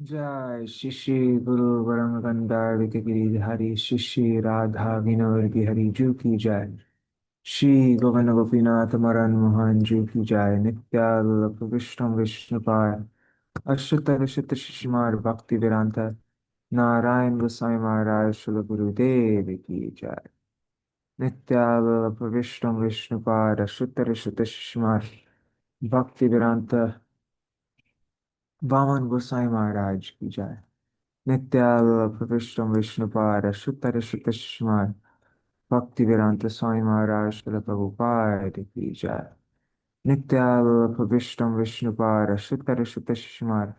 जय श्री श्री गुरु वरंगंधा गिरिधारी श्री श्री राधा विनोद बिहारी जू की जय। श्री गोविंद गोपीनाथ मरन मोहन जू की जय। नित्यानंद विष्णु विष्णुपाय अच्युत अच्युत शिशुमार भक्ति वेदांत नारायण गोसाई महाराज श्रील गुरुदेव की जय। नित्यानंद विष्णु विष्णुपाय अच्युत अच्युत शिशुमार भक्ति वेदांत वामन गोसाई महाराज की जय। नित्यानंद विष्णु विष्णुपाद शुद्ध शुद्ध स्मार भक्ति वेदांत स्वामी महाराज श्रील प्रभुपाद की जय। नित्यानंद विष्णु विष्णुपाद शुद्ध शुद्ध स्मार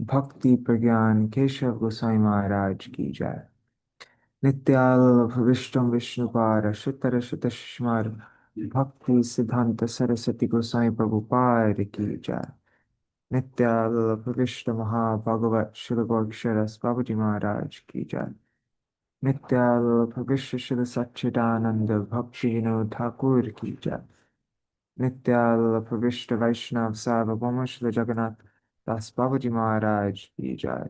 भक्ति प्रज्ञान केशव गोसाई महाराज की जय। नित्यानंद विष्णु विष्णुपाद शुद्ध शुद्ध स्मार भक्ति सिद्धांत सरस्वती गोसाई प्रभुपाद की जय। नित्यानंद विष्णु महाभागवत श्री गौरीशर बाबूजी महाराज की जय। नित्यानंद विश्व शुद्ध सच्चिदानंद भक्ति विनोद ठाकुर की जय। नित्यानंद विष्णु वैष्णव सार्वभौम श्री जगन्नाथ दास बाबूजी महाराज की जय।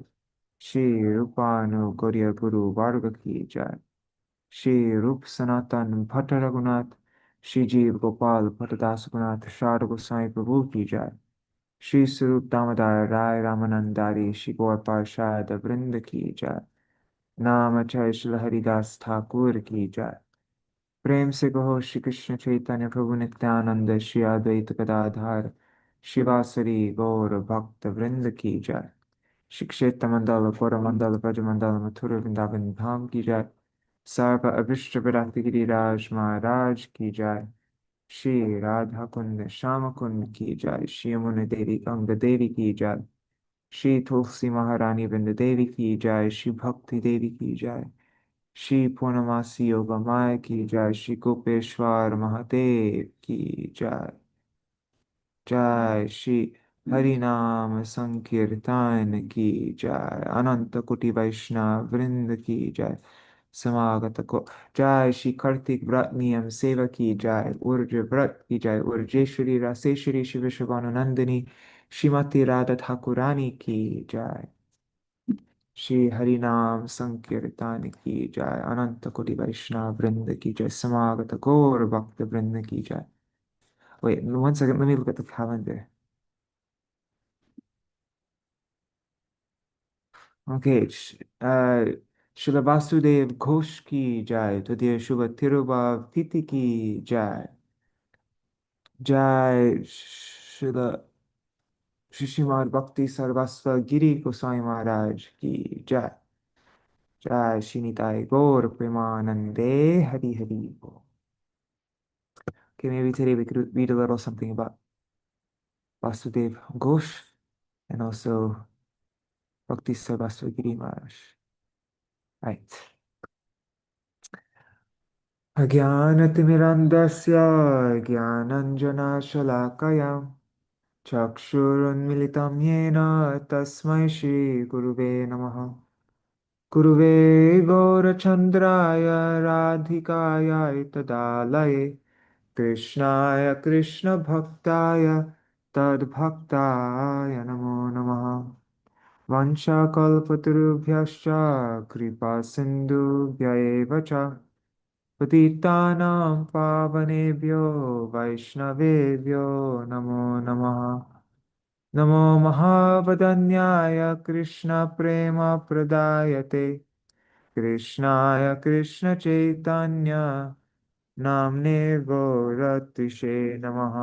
श्री रूपानु गौरिया गुरु वर्ग की जय। श्री रूप सनातन भट्ट रघुनाथ श्री जीव गोपाल भट्टदास रघुनाथ शारद गोसाई प्रभु की जय। श्री स्वरूप दामोदर राय रामानंदारी श्री गौर पार्षद वृंद की जय। नाम जय श्री हरिदास ठाकुर की जय। प्रेम से कहो श्री कृष्ण चैतन्य प्रभु नित्यानंद श्री अद्वैत गदाधर शिवासरी गौर भक्त वृंद की जय। श्री क्षेत्र मंडल गौर मंडल ब्रज मंडल मथुर वृंदावन धाम की जय। सर्व अभिष्ट विराट गिरिराज महाराज की जय। श्री राधा कुंड श्याम कुंड की जय। श्री यमुना देवी गंगा देवी की जय। श्री तुलसी महारानी वृंद देवी की जय। श्री भक्ति देवी की जय। श्री पूर्णमासी योग माया की जय। श्री गोपेश्वर महादेव की जय। जय श्री हरि नाम संकीर्तन की जय। अनंत कोटि वैष्णव वृंद की जय। समागत को जय। श्री कार्तिक व्रत नियम सेवा की जय। उर्ज व्रत की जय। उर्जेश्वरी रासेश्वरी शिव शिवानंदिनी श्रीमती राधा ठाकुरानी की जय। श्री हरि नाम संकीर्तन की जय। अनंत कोटि वैष्णव वृंद की जय। समागत गौर भक्त वृंद की जय। Wait, one second, let me look at the calendar. Okay, Srila Vasudev Ghosh ki jai, Tadya Shubha Tirubhav Titi ki jai, Jai Srila Shishimad Bhakti Sarvasva Giri Goswami Maharaj ki jai, Jai Shinitai Gaur Premanande Hari Hari Bo. Okay, maybe today we could read a little something about Vasudev Ghosh and also Bhakti Sarvasva Giri Maharaj. Right. अज्ञानतिमिरन्धस्य ज्ञानञ्जनशलाकया चक्षुरुन्मिलितं येन तस्मै श्रीगुरुवे नमः। गुरुवे गौरचन्द्राय राधिकायै तदालये कृष्णाय कृष्णभक्ताय तद्भक्ताय नमो नमः। वंशाकल्पतरुभ्यश्च कृपासिन्धुभ्य एव च पतितानां पावनेभ्यो वैष्णवेभ्यो नमो नमः। नमो महावदन्याय कृष्णप्रेमप्रदायते कृष्णाय कृष्णचैतन्य नाम्ने गौरतिषे नमः।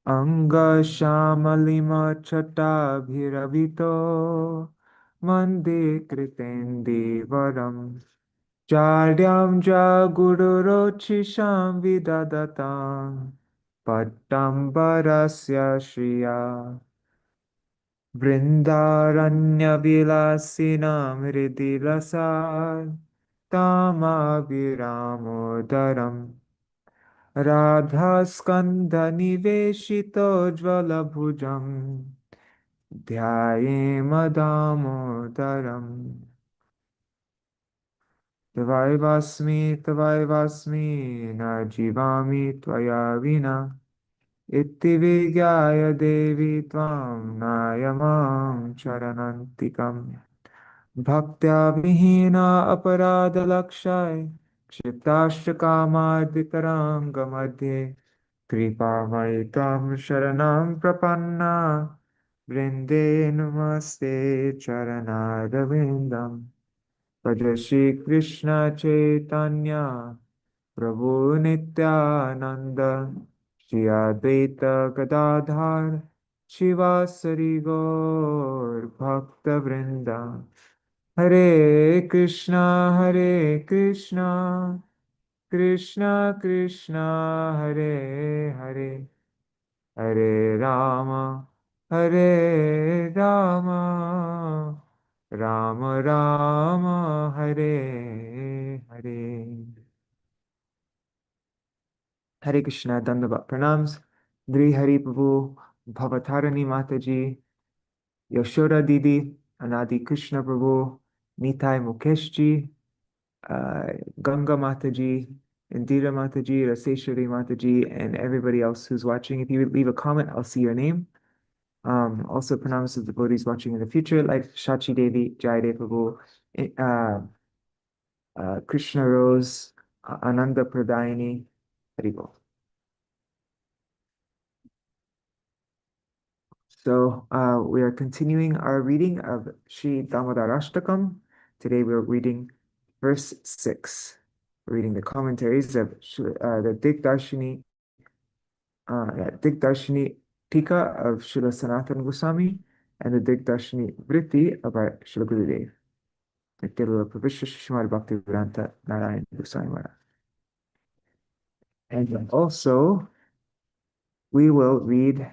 अङ्गश्यामलिमच्छटाभिरभितो वन्दे कृतेन्दीवरम् चार्यां च गुरुरोचिषां विदधतां पट्टम्बरस्य श्रिया वृन्दारण्यविलासिनां हृदि रसात् तामाभिरामोदरम् राधास्कन्धनिवेशितोज्ज्वलभुजं ध्यायेमदामोदरम्। तवैवास्मि न जीवामि त्वया विना इत्थिविज्ञाय देवी त्वां नायमां शरणन्तिकम् भक्त्या विहीना अपराधलक्षाय क्षिप्ताश्चकामादितराङ्गमध्ये कृपामयि त्वां शरणं प्रपन्ना वृन्दे नमस्ते चरणारविन्दम् भज श्रीकृष्ण चैतन्य प्रभु नित्यानन्द श्री अद्वैत गदाधर शिवासरि गौर भक्तवृन्द हरे कृष्णा कृष्णा कृष्णा हरे हरे हरे राम राम राम हरे हरे हरे कृष्णा दंडवत प्रणाम्स Gri Hari Prabhu, Bhavatarani Mataji, Yashoda Didi, Anadi Krishna Prabhu, Nitai Mukeshji, Ganga Mataji, Indira Mataji, Raseshwari Mataji, and everybody else who's watching. If you would leave a comment, I'll see your name. Also pronouns of devotees watching in the future, like Shachi Devi, Jaydev Prabhu, Krishna Rose, Ananda Pradayani, Haribol. So we are continuing our reading of Śrī Dāmodarāṣṭakam. Today we're reading verse 6. We're reading the commentaries of the Dig-darśinī-ṭīkā of Srila Sanatana Goswami and the Dig-darśinī-vṛtti of our Srila Gurudev. And also, we will read,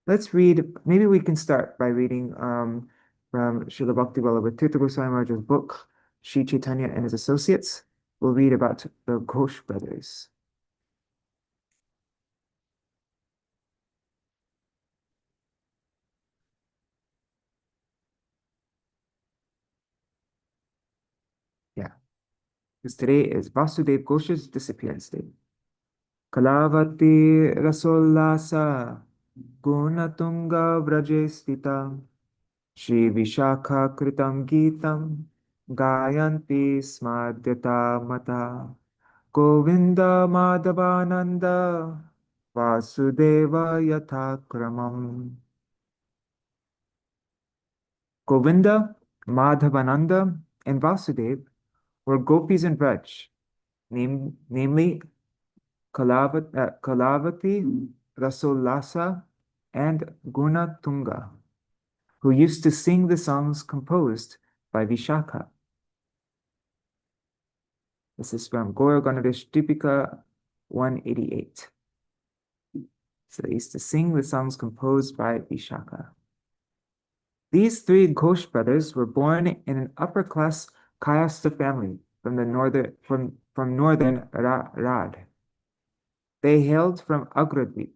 maybe we can start by reading from Srila Bhakti-vallabha Tirtha Goswami Maharaj's book, Sri Chaitanya and His Associates. We'll read about the Ghosh brothers. Yeah, because today is Vasudev Ghosh's disappearance day. Kalavati Rasollasa Gunatunga Vrajestita Shri Vishakha Kritam Geetam Gayanti Smadyata Mata Govinda Madhavananda Vasudeva Yathakramam. Govinda, Madhavananda, and Vasudev were gopis in Vraj, namely Kalavati, Rasollasa, and Gunatunga, who used to sing the songs composed by Vishakha. This is from Gṛhāṇeśa 188. So they used to sing the songs composed by Vishakha. These three Ghosh brothers were born in an upper-class Kayastha family from northern Rad. They hailed from Agradweep.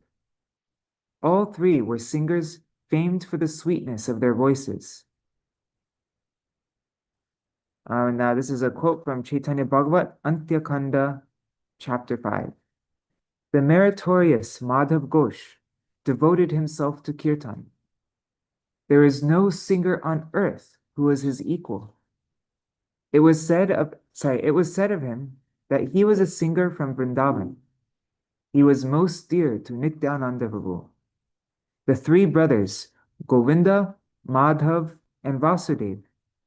All three were singers famed for the sweetness of their voices. Now this is a quote from Chaitanya Bhagavat, Antya Khanda, chapter 5. The meritorious Madhav Ghosh devoted himself to kirtan. There is no singer on earth who is his equal. It was said of him that he was a singer from Vrindavan. He was most dear to Nityananda Prabhu. The three brothers, Govinda, Madhav, and Vasudev,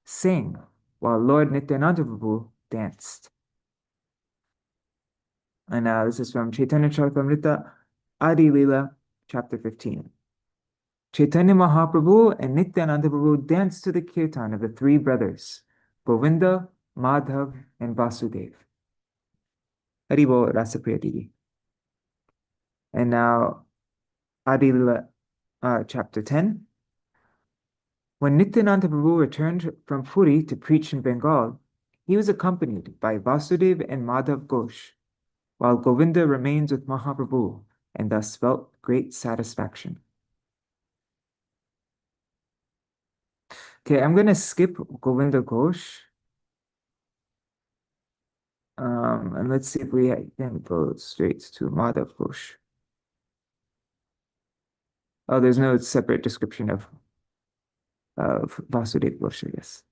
sang while Lord Nityananda Prabhu danced. And now this is from Chaitanya Charitamrita, Adi Lila, chapter 15. Chaitanya Mahaprabhu and Nityananda Prabhu danced to the kirtan of the three brothers, Govinda, Madhav, and Vasudev. Haribol Rasapriya Didi. And now, Adi Lila, chapter 10. When Nityananda Prabhu returned from Puri to preach in Bengal, he was accompanied by Vasudev and Madhav Ghosh, while Govinda remained with Mahaprabhu and thus felt great satisfaction. Okay, I'm going to skip Govinda Ghosh. And let's see if we can go straight to Madhav Ghosh. Oh, there's no separate description of Vasudeva, I guess.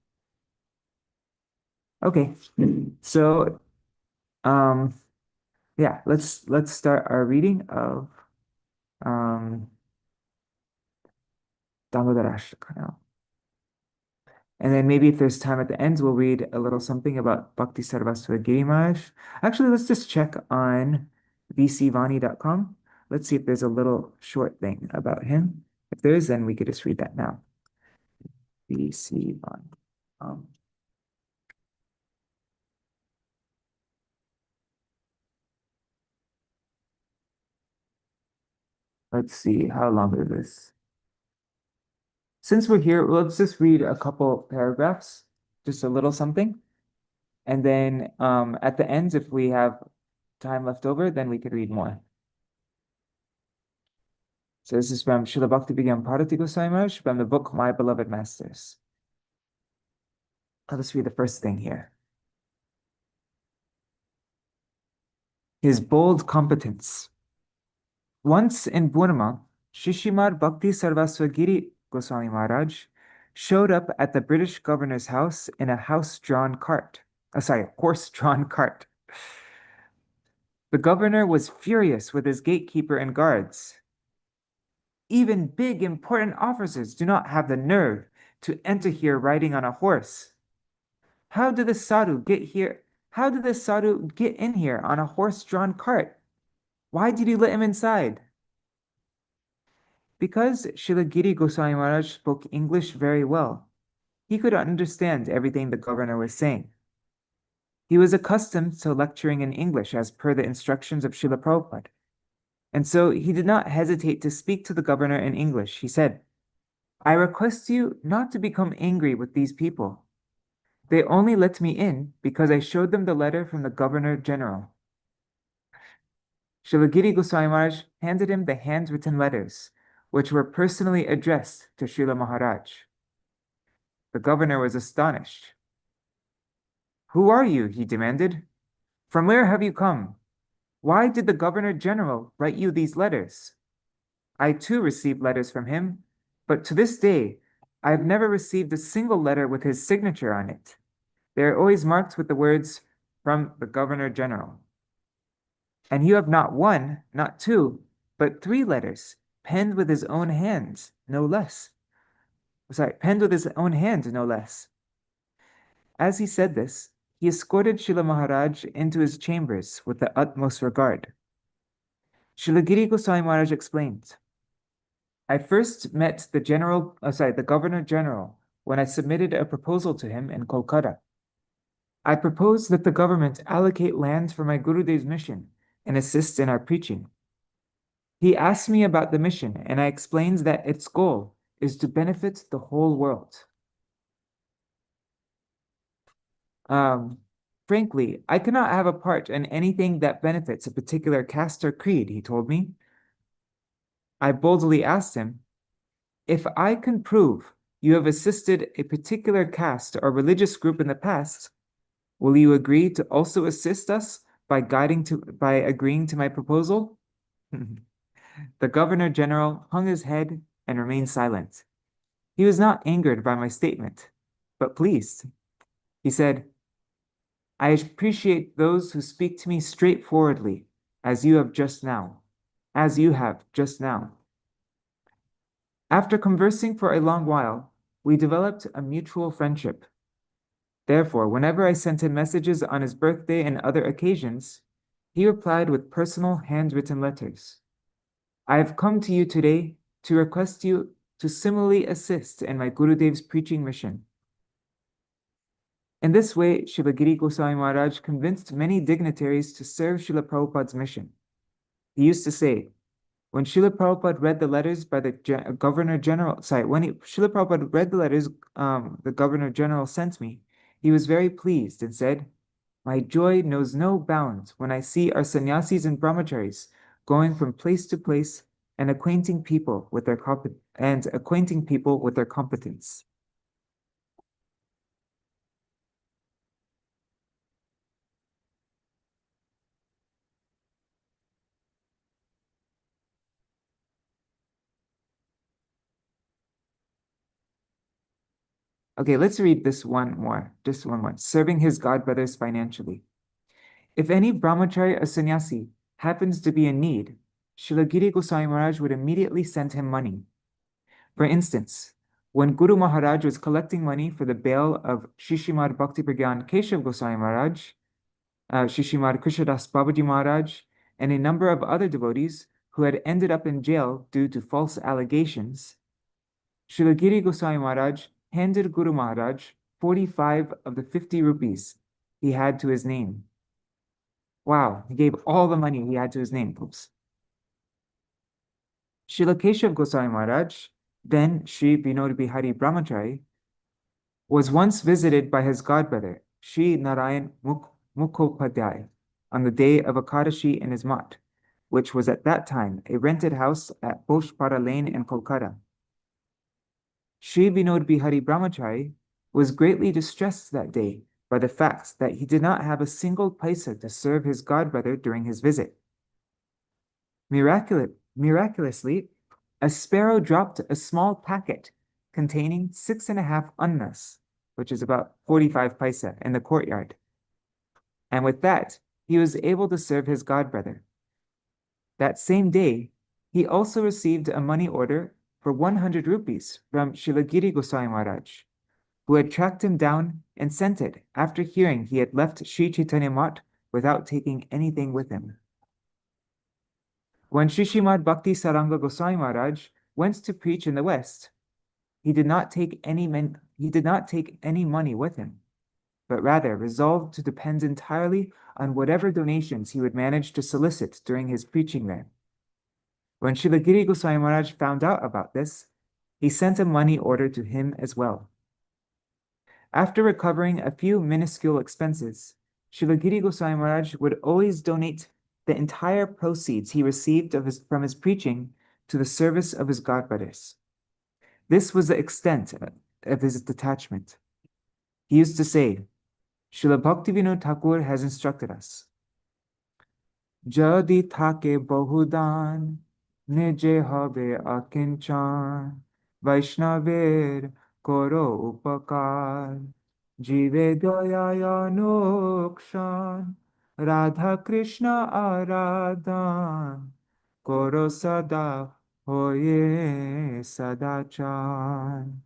Okay. So, um, yeah, let's start our reading of um Dāmodarāṣṭakam now. And then maybe if there's time at the end, we'll read a little something about Bhakti Sarvasva Giri Maharaj. Actually, let's just check on vcvani.com. Let's see if there's a little short thing about him. If there is, then we could just read that now. vcvani. Um, let's see, how long is this? Since we're here, let's just read a couple paragraphs, just a little something. And then at the end, if we have time left over, then we could read more. So this is from Srila Bhakti-Vigyam Bharati Goswami Maharaj from the book My Beloved Masters. I'll just read the first thing here. His bold competence. Once in Burma, Shishimad Bhakti Sarvaswagiri Goswami Maharaj showed up at the British governor's house in a horse-drawn cart. The governor was furious with his gatekeeper and guards. Even big, important officers do not have the nerve to enter here riding on a horse. How did the sadhu get here? How did the sadhu get in here on a horse-drawn cart? Why did you let him inside? Because Shilagiri Goswami Maharaj spoke English very well, he could understand everything the governor was saying. He was accustomed to lecturing in English as per the instructions of Srila Prabhupada, and so he did not hesitate to speak to the governor in English. He said, I request you not to become angry with these people. They only let me in because I showed them the letter from the Governor General. Shilagiri Goswami Maharaj handed him the handwritten letters, which were personally addressed to Srila Maharaj. The governor was astonished. Who are you? He demanded. From where have you come? Why did the Governor General write you these letters? I too received letters from him, but to this day, I have never received a single letter with his signature on it. They are always marked with the words, from the Governor General. And you have not one, not two, but three letters, penned with his own hands, no less. Penned with his own hand, no less. As he said this, he escorted Srila Maharaj into his chambers with the utmost regard. Shilagiri Goswami Maharaj explained, I first met the Governor General when I submitted a proposal to him in Kolkata. I proposed that the government allocate land for my Gurudev's mission and assist in our preaching. He asked me about the mission, and I explained that its goal is to benefit the whole world. Frankly, I cannot have a part in anything that benefits a particular caste or creed, he told me. I boldly asked him, if I can prove you have assisted a particular caste or religious group in the past, will you agree to also assist us by agreeing to my proposal? The Governor General hung his head and remained silent. He was not angered by my statement, but pleased. He said, I appreciate those who speak to me straightforwardly, as you have just now. After conversing for a long while, we developed a mutual friendship. Therefore, whenever I sent him messages on his birthday and other occasions, he replied with personal handwritten letters. I have come to you today to request you to similarly assist in my Gurudev's preaching mission. In this way, Shilagiri Goswami Maharaj convinced many dignitaries to serve Srila Prabhupada's mission. He used to say, when Srila Prabhupada read the letters by the Governor General, Srila Prabhupada read the letters the Governor General sent me, he was very pleased and said, my joy knows no bounds when I see our sannyasis and brahmacharis going from place to place and acquainting people with their competence. Okay, let's read this one more, just one more. Serving his godbrothers financially. If any brahmachari or sannyasi happens to be in need, Srila Giri Goswami Maharaj would immediately send him money. For instance, when Guru Maharaj was collecting money for the bail of Shishimad Bhakti Pragyan Keshav Goswami Maharaj, Shishimad Krishnadas Babaji Maharaj, and a number of other devotees who had ended up in jail due to false allegations, Srila Giri Goswami Maharaj handed Guru Maharaj 45 of the 50 rupees he had to his name. Wow, he gave all the money he had to his name, folks. Srila Keshav Goswami Maharaj, then Sri Vinod Bihari Brahmachari, was once visited by his godbrother, Sri Narayan Mukhopadhyay, on the day of Akadashi in his mutt, which was at that time a rented house at Boshpara Lane in Kolkata. Sri Vinod Bihari Brahmachari was greatly distressed that day by the fact that he did not have a single paisa to serve his godbrother during his visit. Miraculously, a sparrow dropped a small packet containing 6.5 annas, which is about 45 paisa, in the courtyard. And with that, he was able to serve his godbrother. That same day, he also received a money order for 100 rupees from Srila Giri Goswami Maharaj, who had tracked him down and sent it after hearing he had left Sri Chaitanya Math without taking anything with him. When Sri Srimad Bhakti Saranga Goswami Maharaj went to preach in the West, he did not take any money with him, but rather resolved to depend entirely on whatever donations he would manage to solicit during his preaching there. When Srila Giri Goswami Maharaj found out about this, he sent a money order to him as well. After recovering a few minuscule expenses, Srila Giri Goswami Maharaj would always donate the entire proceeds he received from his preaching to the service of his godbrothers. This was the extent of his detachment. He used to say, Srila Bhaktivinoda Thakur has instructed us, Jadi thake bahudan, nije habe akinchan, Vaishnaver koro upakar, jive daya nukshan, Radha Krishna aradan, koro sada hoye sadachan.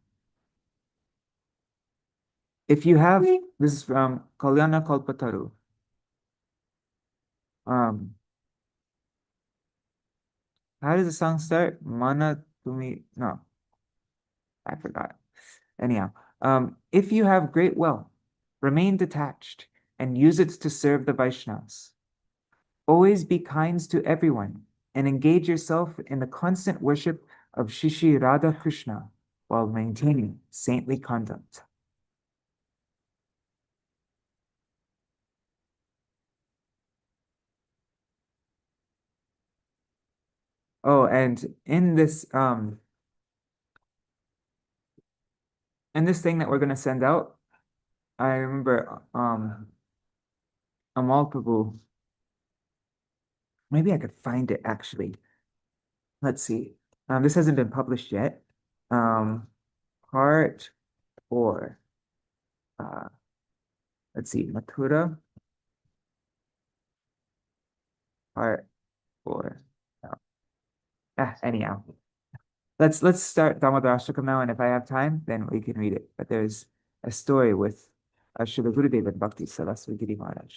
If you have, this is from Kalyana Kalpataru. How does the song start? Mana Tumi, no, I forgot. Anyhow, if you have great wealth, remain detached and use it to serve the Vaishnavas. Always be kind to everyone and engage yourself in the constant worship of Shri Radha Krishna while maintaining saintly conduct. Oh, and in this thing that we're going to send out, I remember Amal Prabhu, maybe I could find it actually. Let's see. This hasn't been published yet. Part 4. Let's see, Mathura. Part 4. Anyhow. Let's start Dāmodarāṣṭakam now, and if I have time, then we can read it. But there's a story with Srila Gurudeva and Bhakti Saraswati Giri Maharaj.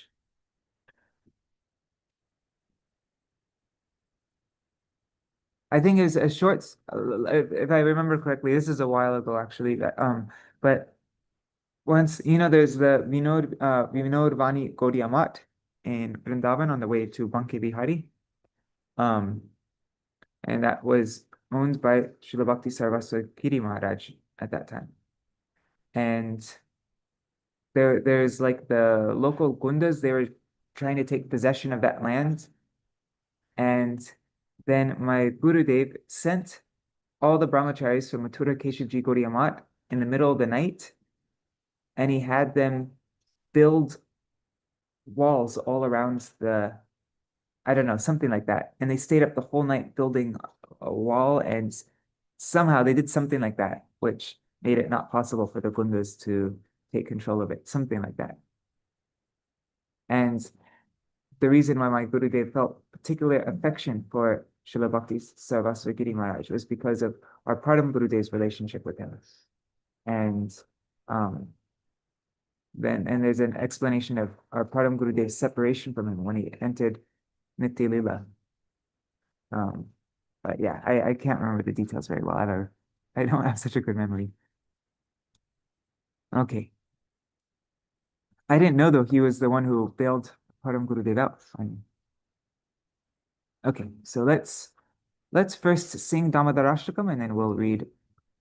I think it's a short, if I remember correctly, this is a while ago actually. But once, there's the Vinod Vani Gaudiya Math in Vrindavan on the way to Banke Bihari. And that was owned by Srila Bhakti Saraswati Giri Maharaj at that time. And there's like the local gundas, they were trying to take possession of that land. And then my Gurudev sent all the brahmacharis from Mathura Keshavji Gaudiya Math in the middle of the night, and he had them build walls all around I don't know, something like that. And they stayed up the whole night building a wall, and somehow they did something like that, which made it not possible for the Gundas to take control of it, something like that. And the reason why my Gurudev felt particular affection for Srila Bhakti Sarvaswati Giri Maharaj was because of our Pradam Gurudev's relationship with him. And um, there's an explanation of our Pradam Gurudev's separation from him when he entered Nitya Lila. But yeah, I can't remember the details very well. I don't have such a good memory. Okay. I didn't know though he was the one who bailed Param Gurudev out. Okay, so let's first sing Dāmodarāṣṭakam and then we'll read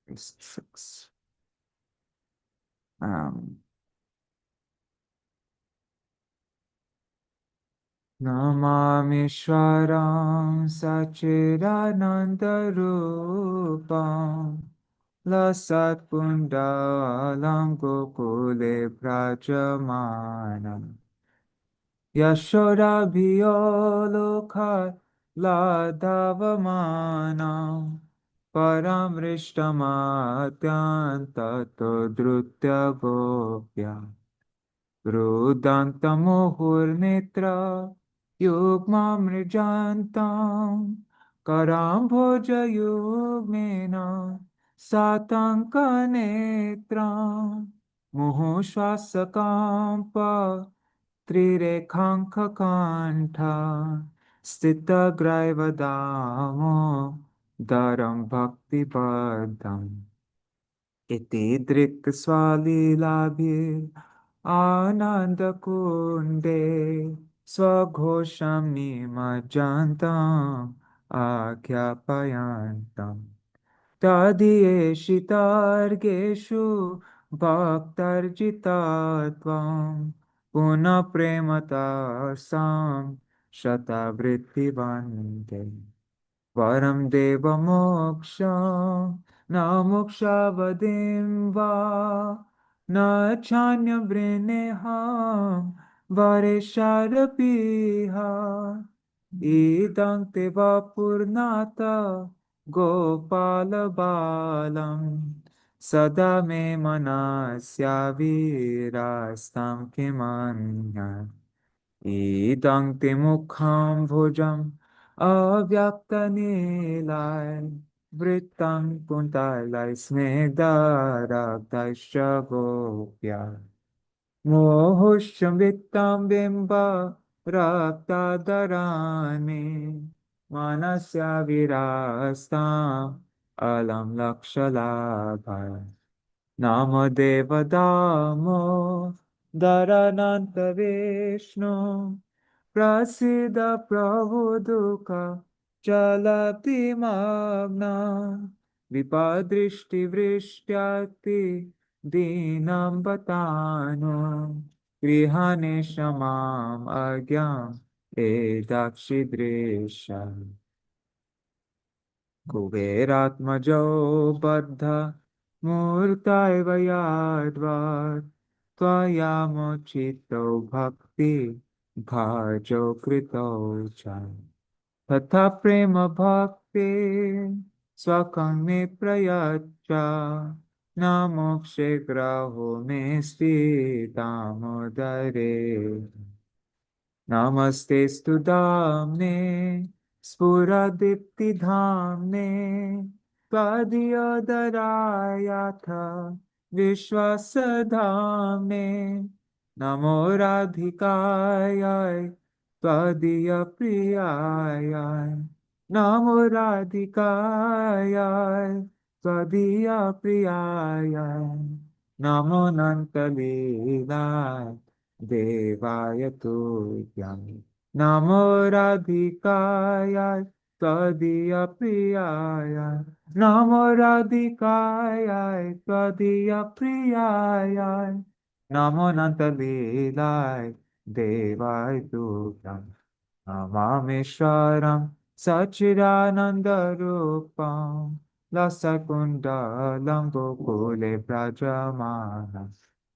verse 6. Namamishwaram Sachidanandarupam Lasat Pundalam Gokule Prajamanam Yashodabhiyolokha Ladavamanam Paramrishtamatyantato Drutya Gopya Rudantamuhurnitra Yugmamrijantam Karambhoja Yugmena Satankanetram Muhushvasakampa Trirekhankakanta Stitagraivadamo Daram Bhakti Padam Iti Driksvalilabhir Ananda Kunde Swaghosham Nimajantam Akyapayantam Tadiyeshitargeshu Bhaktarjitatvam Puna Prematasam Shata-vṛtti Vande Varam Deva Moksham Na Mokshavadim Va Na Chanya Vrineham Varesharapiha Idang Teva Purnata Gopala Balam Sada Me Manasya Virastam Kimanya Idang Te Mukham Bhojam Avyakta Nilai Vrittam Puntalai Snegdharagdaisha Gopya Mohosham Vittam Bimba Rakta Dharani Manasya Virastam Alam Lakshalabha Namo Deva Dāmodarānanta viṣṇo prasīda prabho duḥkha-jālābdhi-magnam kṛpā-dṛṣṭi-vṛṣṭyāti-dīnaṁ batānu gṛhāṇeśa mam ajñam akṣi-dṛśyaḥ Kuberatmajo baddha murtaiva yadvat Tvaya mochito bhakti bhajo krito cha Tatha prema bhakti swakam me prayacha Namokshe graho me Śrī Dāmodare Namaste Damne Spuradipti Dhamne Padyodarayatha Vishwasadhamne Namo Radhikayai Tvadiyapriyayai Namo Radhikayai Tvadiyapriyayai Namo Nantalilai Devaya Tutyam Namo Radhikaya Tvadiya Priyaya Namo Radhikaya Tvadiya Priyaya Namo Nantalilai Devaya Tutyam Namameshwaram Sachidanandarupam Lasakundalam Gokule Brajamana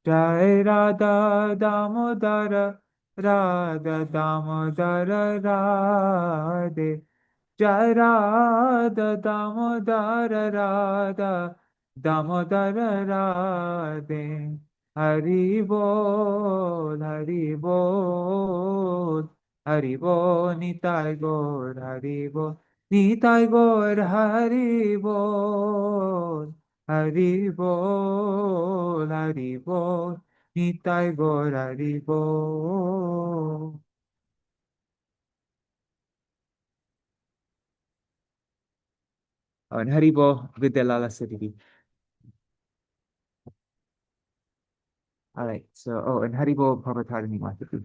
Jai Radha Damodara Radha Damodara Radhe Jai Radha Damodara Radha Damodara Radhe, Hari Bol, Hari Bol, Hari Bol, Nitai Gaur, Hari Bol, Nitai Gaur, Hari Bol, Hari Bol, Hari Bol, Nitai Gaur, Hari Bol. Oh, and Hari Bol, Vidyalala Siddhi. All right, so, oh, and Hari Bol, Prabhu.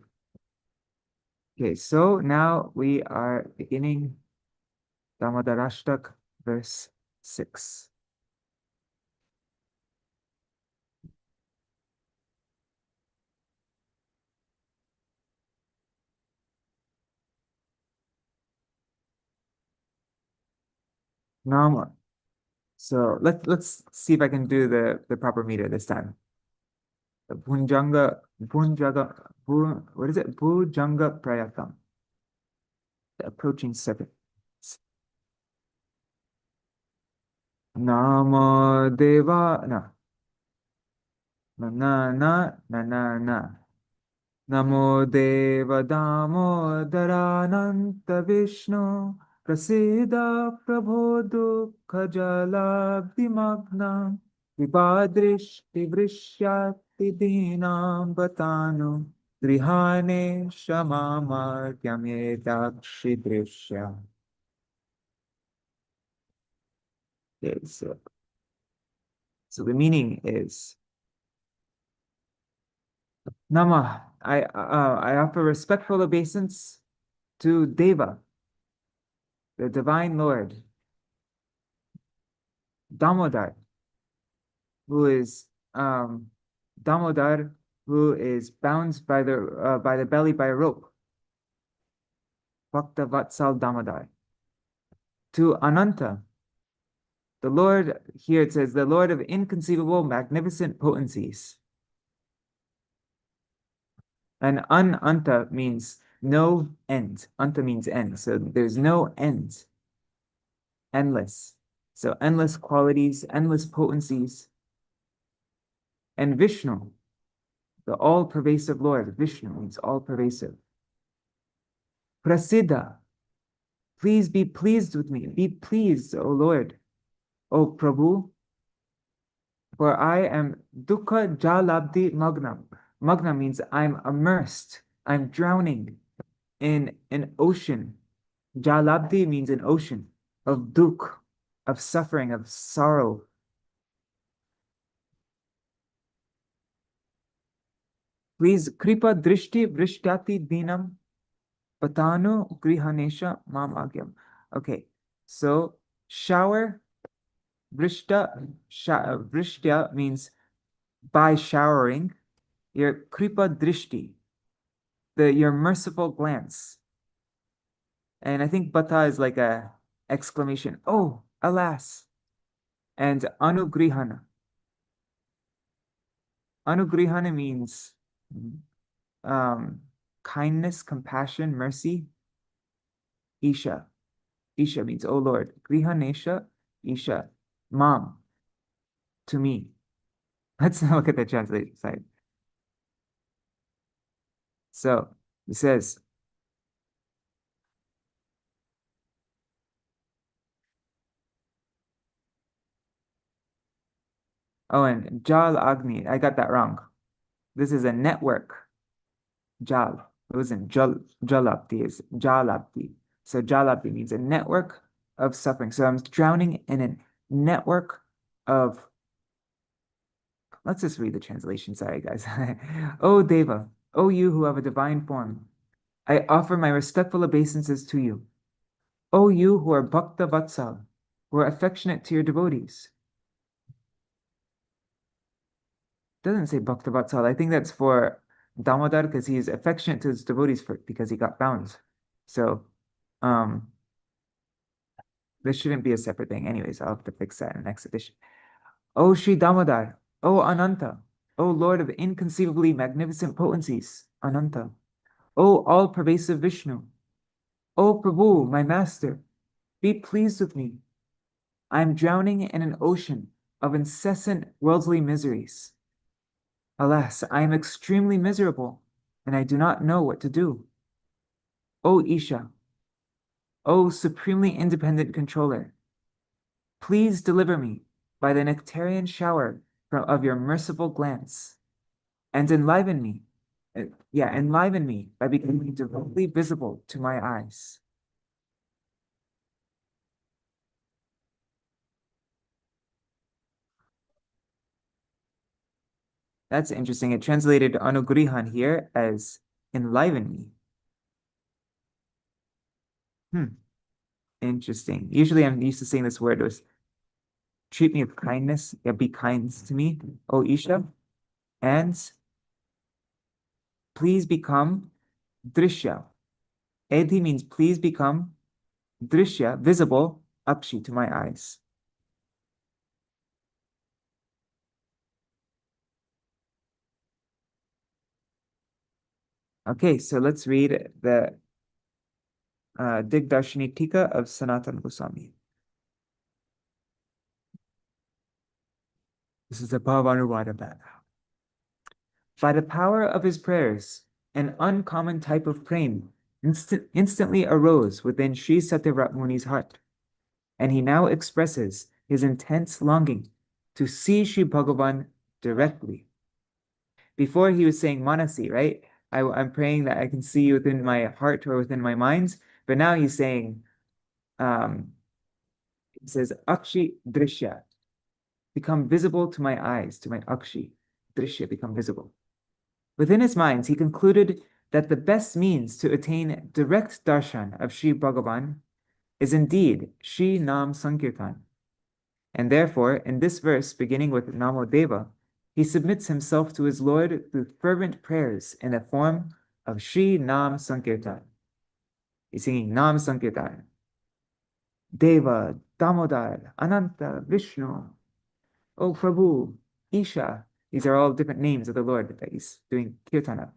Okay, so now we are beginning Dāmodarāṣṭakam Verse 6. Namo. So let's see if I can do the proper meter this time. What is it? Bhujanga Prayatam. The approaching seven. Namo Deva, no, na. Namo Deva Dāmodarānanta viṣṇo prasīda prabho duḥkha-jālābdhi-magnam kṛpā-dṛṣṭi-vṛṣṭyāti-dīnaṁ batānu gṛhāṇeśa edhy akṣi-dṛśyaḥ. Okay, so the meaning is Nama, I offer respectful obeisance to Deva, the divine Lord, Damodar, who is Damodar, who is bound by the belly by a rope, Bhakta Vatsal Damodar. To Ananta, the Lord, here it says, the Lord of inconceivable, magnificent potencies. And Ananta means no end. Anta means end. So there's no end. Endless. So endless qualities, endless potencies. And Viṣṇu, the all-pervasive Lord. Viṣṇu means all-pervasive. Prasīda, please be pleased with me. Be pleased, O Lord, O Prabhu, for I am duḥkha-jālābdhi-magnam. Magna means I'm immersed, I'm drowning in an ocean. Jalabdhi means an ocean of dukh, of suffering, of sorrow. Please, kṛpā-dṛṣṭi-vṛṣṭyāti-dīnaṁ, batānu gṛhāṇeśa mam ajñam. Okay, so shower, vṛṣṭya means by showering, your kṛpā-dṛṣṭi, your merciful glance. And I think bata is like a exclamation, oh, alas. And anugrihana. Anugrihana means kindness, compassion, mercy. Isha. Isha means, oh Lord. Gṛhāṇeśa, Isha. Mom. To me. Let's look at the translation side. So it says, oh, and Jal Agni, I got that wrong. This is a network. Jal. It wasn't Jalabdhi, it's Jalabdhi. So Jalabdhi means a network of suffering. So I'm drowning in a network of, let's just read the translation. Sorry, guys. Oh, Deva, oh, you who have a divine form, I offer my respectful obeisances to you. Oh, you who are Bhakta Vatsal, who are affectionate to your devotees. It doesn't say Bhakta Vatsal. I think that's for Damodar because he is affectionate to his devotees because he got bound. So this shouldn't be a separate thing. Anyways, I'll have to fix that in the next edition. Oh, Śrī Dāmodara, oh Ananta, oh Lord of inconceivably magnificent potencies, Ananta, oh all-pervasive Viṣṇu, oh Prabhu, my master, be pleased with me. I am drowning in an ocean of incessant worldly miseries. Alas, I am extremely miserable, and I do not know what to do. O Isha, O supremely independent controller, please deliver me by the nectarian shower of your merciful glance, and enliven me by becoming directly visible to my eyes. That's interesting. It translated anugrihan here as enliven me. Interesting. Usually I'm used to saying this word was treat me with kindness. Yeah, be kind to me, O Isha. And please become drishya. Edhy means please become drishya, visible, akṣi, to my eyes. Okay, so let's read the Dig-darśinī-ṭīkā of Sanatana Goswami. This is the Bhavanuvada of that. By the power of his prayers, an uncommon type of prema instantly arose within Śrī Satyavrat Muni's heart, and he now expresses his intense longing to see Śrī Bhagavan directly. Before he was saying Manasi, right? I'm praying that I can see you within my heart or within my mind, but now he's saying, he says, akṣi-dṛśyaḥ, become visible to my eyes, to my akṣi-dṛśyaḥ, become visible. Within his mind, he concluded that the best means to attain direct darshan of Śrī Bhagavan is indeed Śrī Nam Sankirtan. And therefore, in this verse, beginning with Namo Deva, he submits himself to his Lord through fervent prayers in the form of Śrī Nam Sankirtan. He's singing Nam Sankirtan. Deva, Dāmodara, Ananta, Viṣṇu, O Prabhu, Isha. These are all different names of the Lord that he's doing kirtana.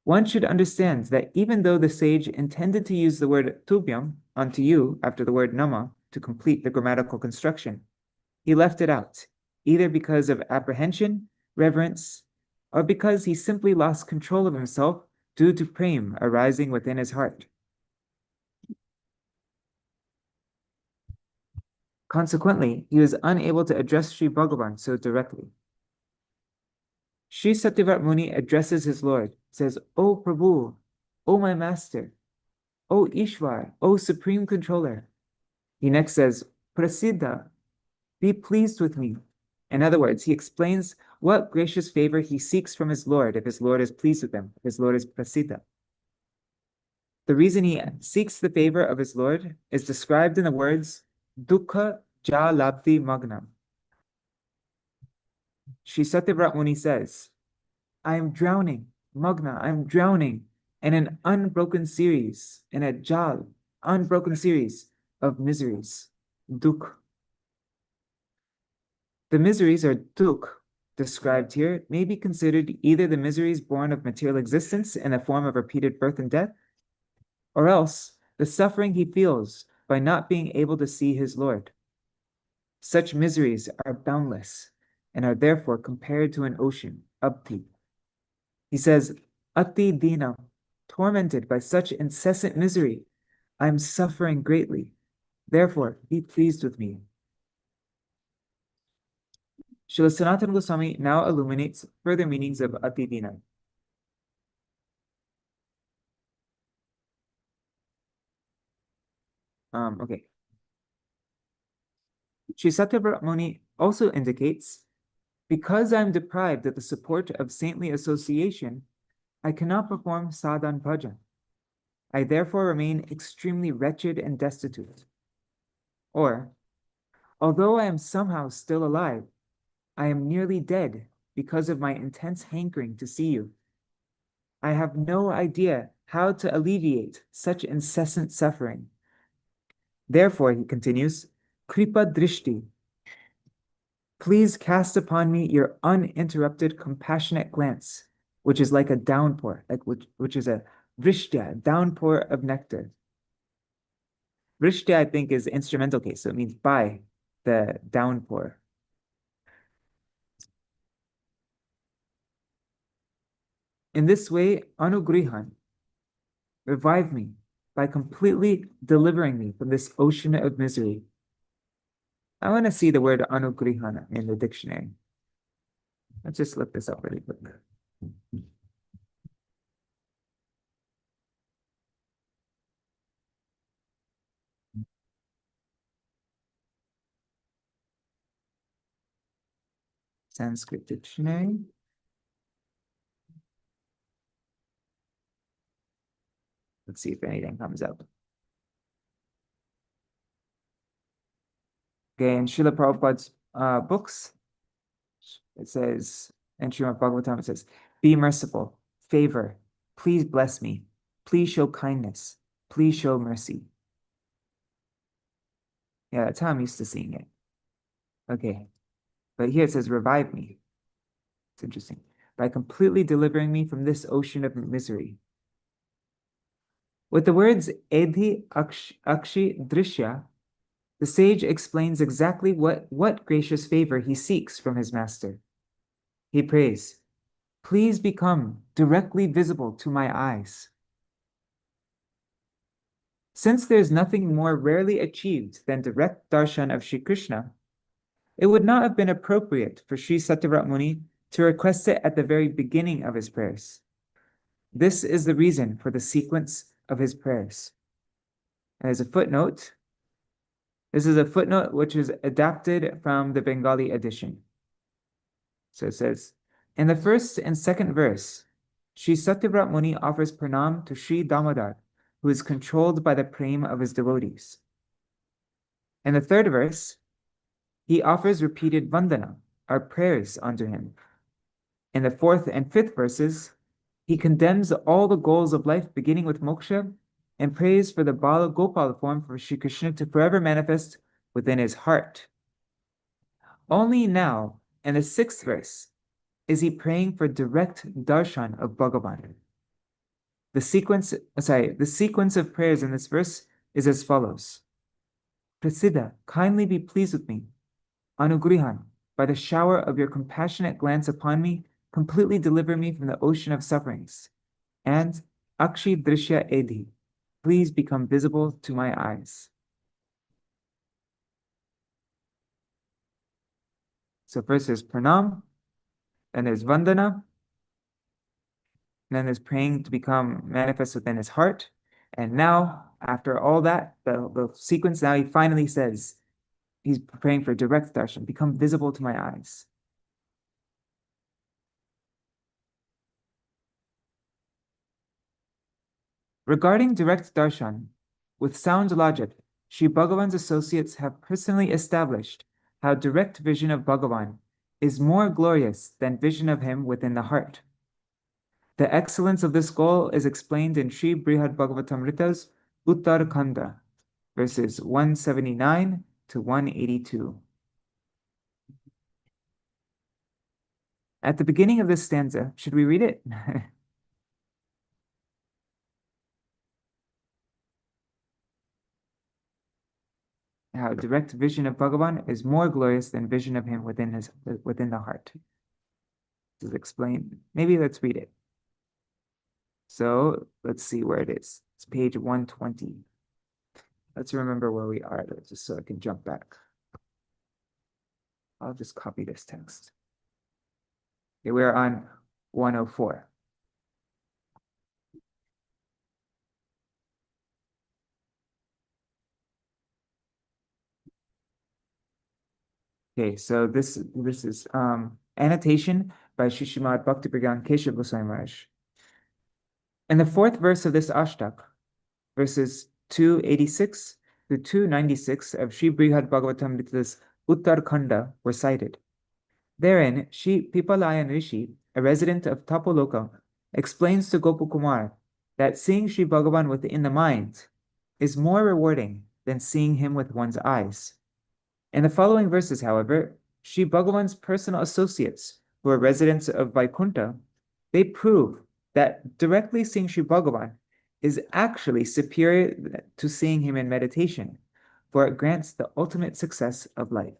One should understand that even though the sage intended to use the word tubhyam, unto you, after the word nama, to complete the grammatical construction, he left it out, either because of apprehension, reverence, or because he simply lost control of himself due to prema arising within his heart. Consequently, he was unable to address Śrī Bhagavan so directly. Śrī Satyavrat Muni addresses his Lord, says, O Prabhu, O my master, O Ishwar, O supreme controller. He next says, prasīda, be pleased with me. In other words, he explains what gracious favor he seeks from his Lord if his Lord is pleased with him, if his Lord is prasīda. The reason he seeks the favor of his Lord is described in the words duḥkha-jālābdhi-magnam. Śrī Satyavrat Muni says, I am drowning, magna, I am drowning in an unbroken series, in a jal, unbroken series of miseries, duḥkha. The miseries, or duḥkha, described here may be considered either the miseries born of material existence in the form of repeated birth and death, or else the suffering he feels by not being able to see his Lord. Such miseries are boundless and are therefore compared to an ocean, vṛtti. He says, ati-dīnaṁ, tormented by such incessant misery, I am suffering greatly. Therefore, be pleased with me. Srila Sanatana Goswami now illuminates further meanings of ati-dīnaṁ. Okay. Śrī Satyavrat Muni also indicates, because I am deprived of the support of saintly association, I cannot perform sadhan bhajan. I therefore remain extremely wretched and destitute. Or, although I am somehow still alive, I am nearly dead because of my intense hankering to see you. I have no idea how to alleviate such incessant suffering. Therefore, he continues, kṛpā-dṛṣṭi, please cast upon me your uninterrupted compassionate glance, which is like a downpour, which is a vṛṣṭya, downpour of nectar. Vṛṣṭya, I think, is instrumental case, so it means by the downpour. In this way, anugrihan, revive me by completely delivering me from this ocean of misery. I want to see the word anugrihan in the dictionary. Let's just look this up really quick. Sanskrit dictionary. Let's see if anything comes up. Okay, in Srila Prabhupada's books, it says, in Srimad Bhagavatam, it says, be merciful, favor, please bless me, please show kindness, please show mercy. Yeah, that's how I'm used to seeing it. Okay, but here it says, revive me. It's interesting. By completely delivering me from this ocean of misery. With the words edhy, akṣi-dṛśyaḥ, the sage explains exactly what gracious favor he seeks from his master. He prays, please become directly visible to my eyes. Since there's nothing more rarely achieved than direct darshan of Shri Krishna, it would not have been appropriate for Sri Satyavrat Muni to request it at the very beginning of his prayers. This is the reason for the sequence of his prayers. And as a footnote, this is a footnote which is adapted from the Bengali edition. So it says, in the first and second verse, Sri Satyavrat Muni offers pranam to Śrī Dāmodara, who is controlled by the prema of his devotees. In the third verse, he offers repeated vandana, or prayers unto him. In the fourth and fifth verses, he condemns all the goals of life beginning with moksha and prays for the Bala Gopala form for Shri Krishna to forever manifest within his heart. Only now, in the sixth verse, is he praying for direct darshan of Bhagavan. The sequence of prayers in this verse is as follows. Prasīda, kindly be pleased with me. Anugrihan, by the shower of your compassionate glance upon me, completely deliver me from the ocean of sufferings. And akṣi-dṛśyaḥ edhy, please become visible to my eyes. So first there's pranam, then there's vandana, and then there's praying to become manifest within his heart. And now, after all that, the sequence, now he finally says, he's praying for direct darshan, become visible to my eyes. Regarding direct darshan, with sound logic, Sri Bhagavan's associates have personally established how direct vision of Bhagavan is more glorious than vision of him within the heart. The excellence of this goal is explained in Sri Brihad Bhagavatamrita's Uttar Khanda, verses 179 to 182. At the beginning of this stanza, should we read it? How direct vision of Bhagavan is more glorious than vision of him within the heart. This is explained. Maybe let's read it. So let's see where it is. It's page 120. Let's remember where we are, just so I can jump back. I'll just copy this text. Okay, we're on 104. Okay, so this is annotation by Srimad Bhakti Pragyan Keshav Goswami Maharaj. In the fourth verse of this ashtak, verses 286 to 296 of Sri Brihad Bhagavatamrita's Uttar Khanda were cited. Therein, Sri Pipalayan Rishi, a resident of Tapoloka, explains to Gopakumar that seeing Sri Bhagavan within the mind is more rewarding than seeing him with one's eyes. In the following verses, however, Sri Bhagavan's personal associates, who are residents of Vaikuntha, they prove that directly seeing Sri Bhagavan is actually superior to seeing him in meditation, for it grants the ultimate success of life.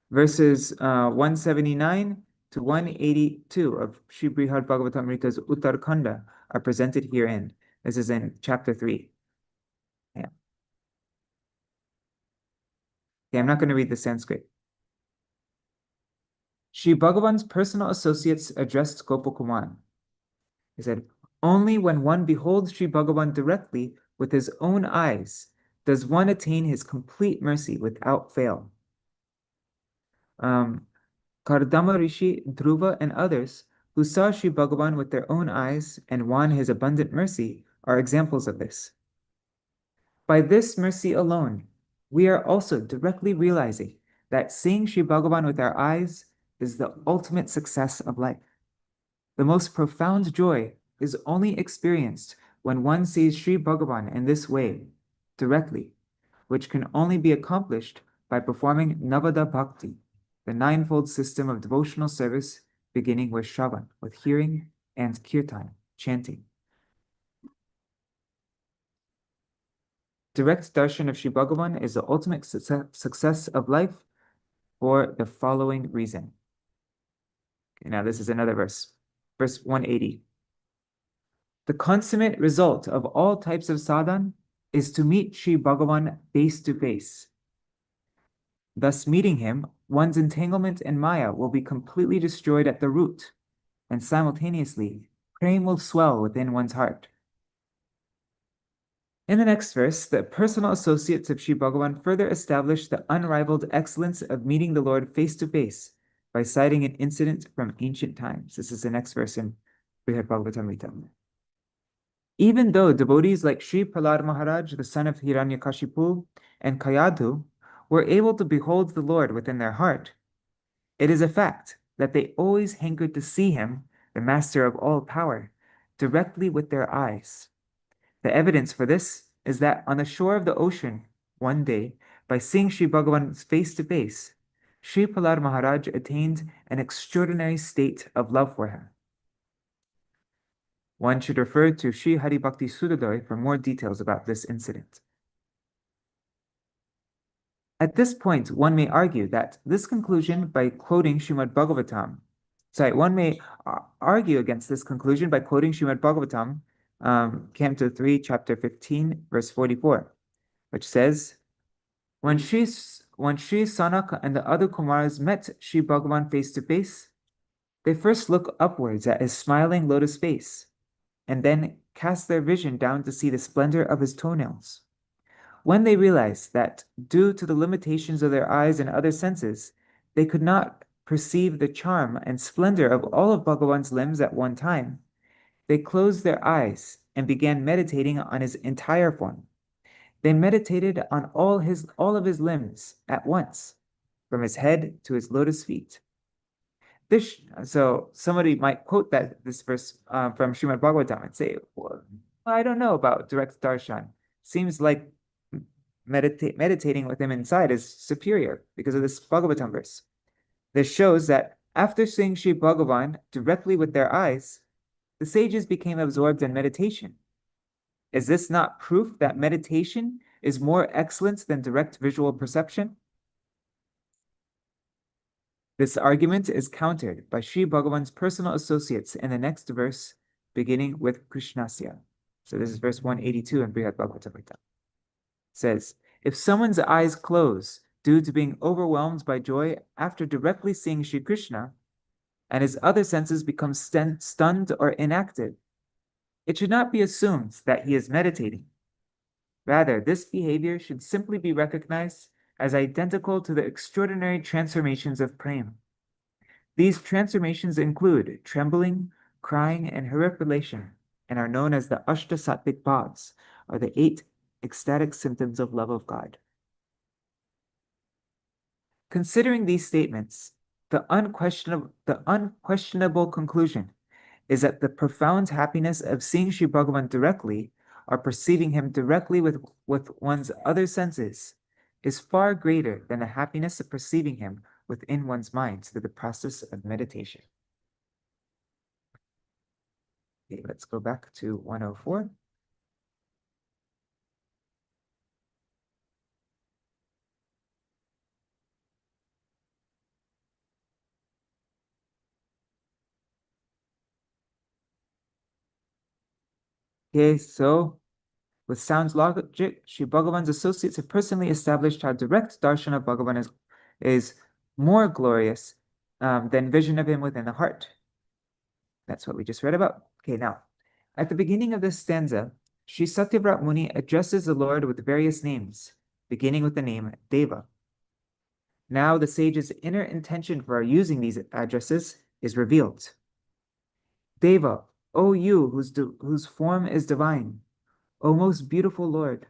Verses 179 to 182 of Sri Brihad Bhagavatamrita's Uttarkhanda are presented herein. This is in chapter 3. Yeah. Okay, I'm not going to read the Sanskrit. Sri Bhagavan's personal associates addressed Gopakumar. He said, only when one beholds Sri Bhagavan directly with his own eyes does one attain his complete mercy without fail. Kardama Rishi, Dhruva, and others who saw Sri Bhagavan with their own eyes and won his abundant mercy are examples of this. By this mercy alone, we are also directly realizing that seeing Sri Bhagavan with our eyes is the ultimate success of life. The most profound joy is only experienced when one sees Sri Bhagavan in this way, directly, which can only be accomplished by performing Navada Bhakti, the ninefold system of devotional service beginning with Shravan, with hearing, and Kirtan, chanting. Direct darshan of Sri Bhagavan is the ultimate success of life for the following reason. Okay, now this is another verse. Verse 180. The consummate result of all types of sadhan is to meet Sri Bhagavan face to face. Thus meeting him, one's entanglement in Maya will be completely destroyed at the root, and simultaneously, prema will swell within one's heart. In the next verse, the personal associates of Sri Bhagavan further establish the unrivaled excellence of meeting the Lord face to face by citing an incident from ancient times. This is the next verse in Brihad Bhagavatamrita. Even though devotees like Sri Prahlad Maharaj, the son of Hiranyakashipu, and Kayadhu were able to behold the Lord within their heart, it is a fact that they always hankered to see him, the master of all power, directly with their eyes. The evidence for this is that on the shore of the ocean, one day, by seeing Sri Bhagavan face to face, Sri Prahlad Maharaj attained an extraordinary state of love for him. One should refer to Sri Hari Bhakti Sudadoy for more details about this incident. At this point, one may argue that this conclusion by quoting Srimad Bhagavatam, one may argue against this conclusion by quoting Srimad Bhagavatam, Canto 3, Chapter 15, verse 44, which says, when Sri Sanak and the other Kumaras met Sri Bhagavan face to face, they first look upwards at his smiling lotus face, and then cast their vision down to see the splendor of his toenails. When they realized that, due to the limitations of their eyes and other senses, they could not perceive the charm and splendor of all of Bhagavan's limbs at one time, they closed their eyes and began meditating on his entire form. They meditated on all of his limbs at once, from his head to his lotus feet. So somebody might quote this verse from Srimad Bhagavatam and say, well, I don't know about direct darshan. Seems like meditating with him inside is superior because of this Bhagavatam verse. This shows that after seeing Sri Bhagavan directly with their eyes, the sages became absorbed in meditation. Is this not proof that meditation is more excellent than direct visual perception? This argument is countered by Sri Bhagavan's personal associates in the next verse, beginning with Krishnasya. So this is verse 182 in Brihad Bhagavatamrita. Says, if someone's eyes close due to being overwhelmed by joy after directly seeing Sri Krishna, and his other senses become stunned or inactive, it should not be assumed that he is meditating. Rather, this behavior should simply be recognized as identical to the extraordinary transformations of prema. These transformations include trembling, crying, and hyperventilation, and are known as the Ashta Sattvic Bhavs, or the 8 ecstatic symptoms of love of God. Considering these statements, the unquestionable conclusion is that the profound happiness of seeing Sri Bhagavan directly, or perceiving him directly with one's other senses, is far greater than the happiness of perceiving him within one's mind through the process of meditation. Okay, let's go back to 104. Okay, so with sound logic, Sri Bhagavan's associates have personally established how direct darshan of Bhagavan is more glorious than vision of him within the heart. That's what we just read about. Okay, now, at the beginning of this stanza, Sri Satyavrat Muni addresses the Lord with various names, beginning with the name Deva. Now the sage's inner intention for using these addresses is revealed. Deva, O you whose form is divine, O most beautiful Lord.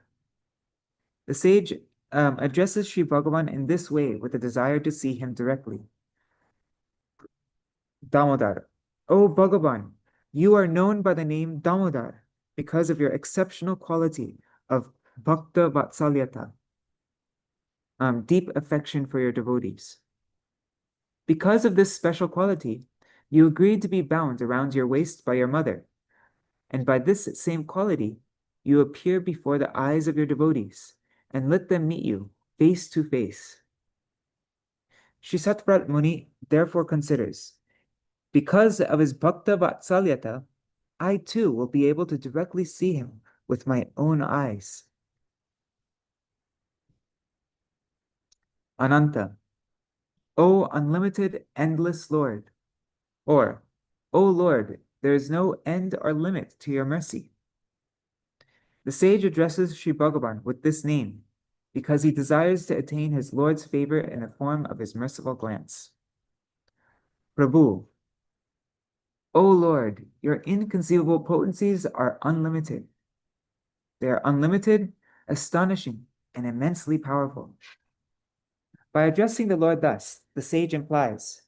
The sage addresses Sri Bhagavan in this way with a desire to see him directly. Dāmodara, O Bhagavan, you are known by the name Dāmodara because of your exceptional quality of bhakta vatsalyata, deep affection for your devotees. Because of this special quality, you agreed to be bound around your waist by your mother, and by this same quality, you appear before the eyes of your devotees and let them meet you face to face. Sri Satyavrat Muni therefore considers, because of his bhakta vatsalyata, I too will be able to directly see him with my own eyes. Ananta, O unlimited, endless Lord, or, O Lord, there is no end or limit to your mercy. The sage addresses Sri Bhagavan with this name because he desires to attain his Lord's favor in the form of his merciful glance. Prabhu, O Lord, your inconceivable potencies are unlimited. They are unlimited, astonishing, and immensely powerful. By addressing the Lord thus, the sage implies,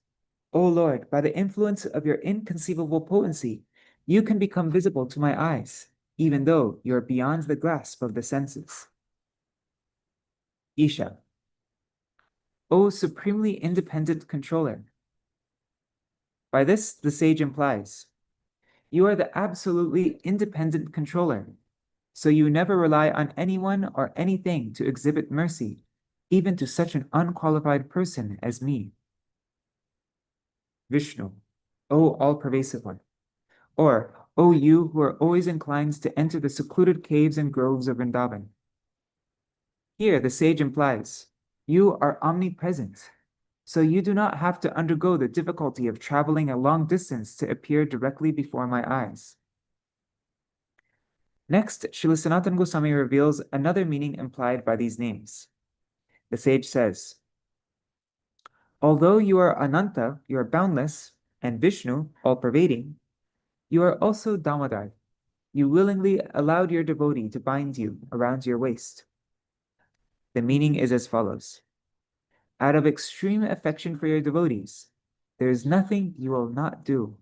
O Lord, by the influence of your inconceivable potency, you can become visible to my eyes, even though you are beyond the grasp of the senses. Isha, O supremely independent controller. By this, the sage implies, you are the absolutely independent controller, so you never rely on anyone or anything to exhibit mercy, even to such an unqualified person as me. Viṣṇu, O all-pervasive one, or O you who are always inclined to enter the secluded caves and groves of Vrindavan. Here, the sage implies, you are omnipresent, so you do not have to undergo the difficulty of traveling a long distance to appear directly before my eyes. Next, Srila Sanatana Goswami reveals another meaning implied by these names. The sage says, although you are Ananta, you are boundless, and Viṣṇu, all-pervading, you are also Dāmodara. You willingly allowed your devotee to bind you around your waist. The meaning is as follows. Out of extreme affection for your devotees, there is nothing you will not do.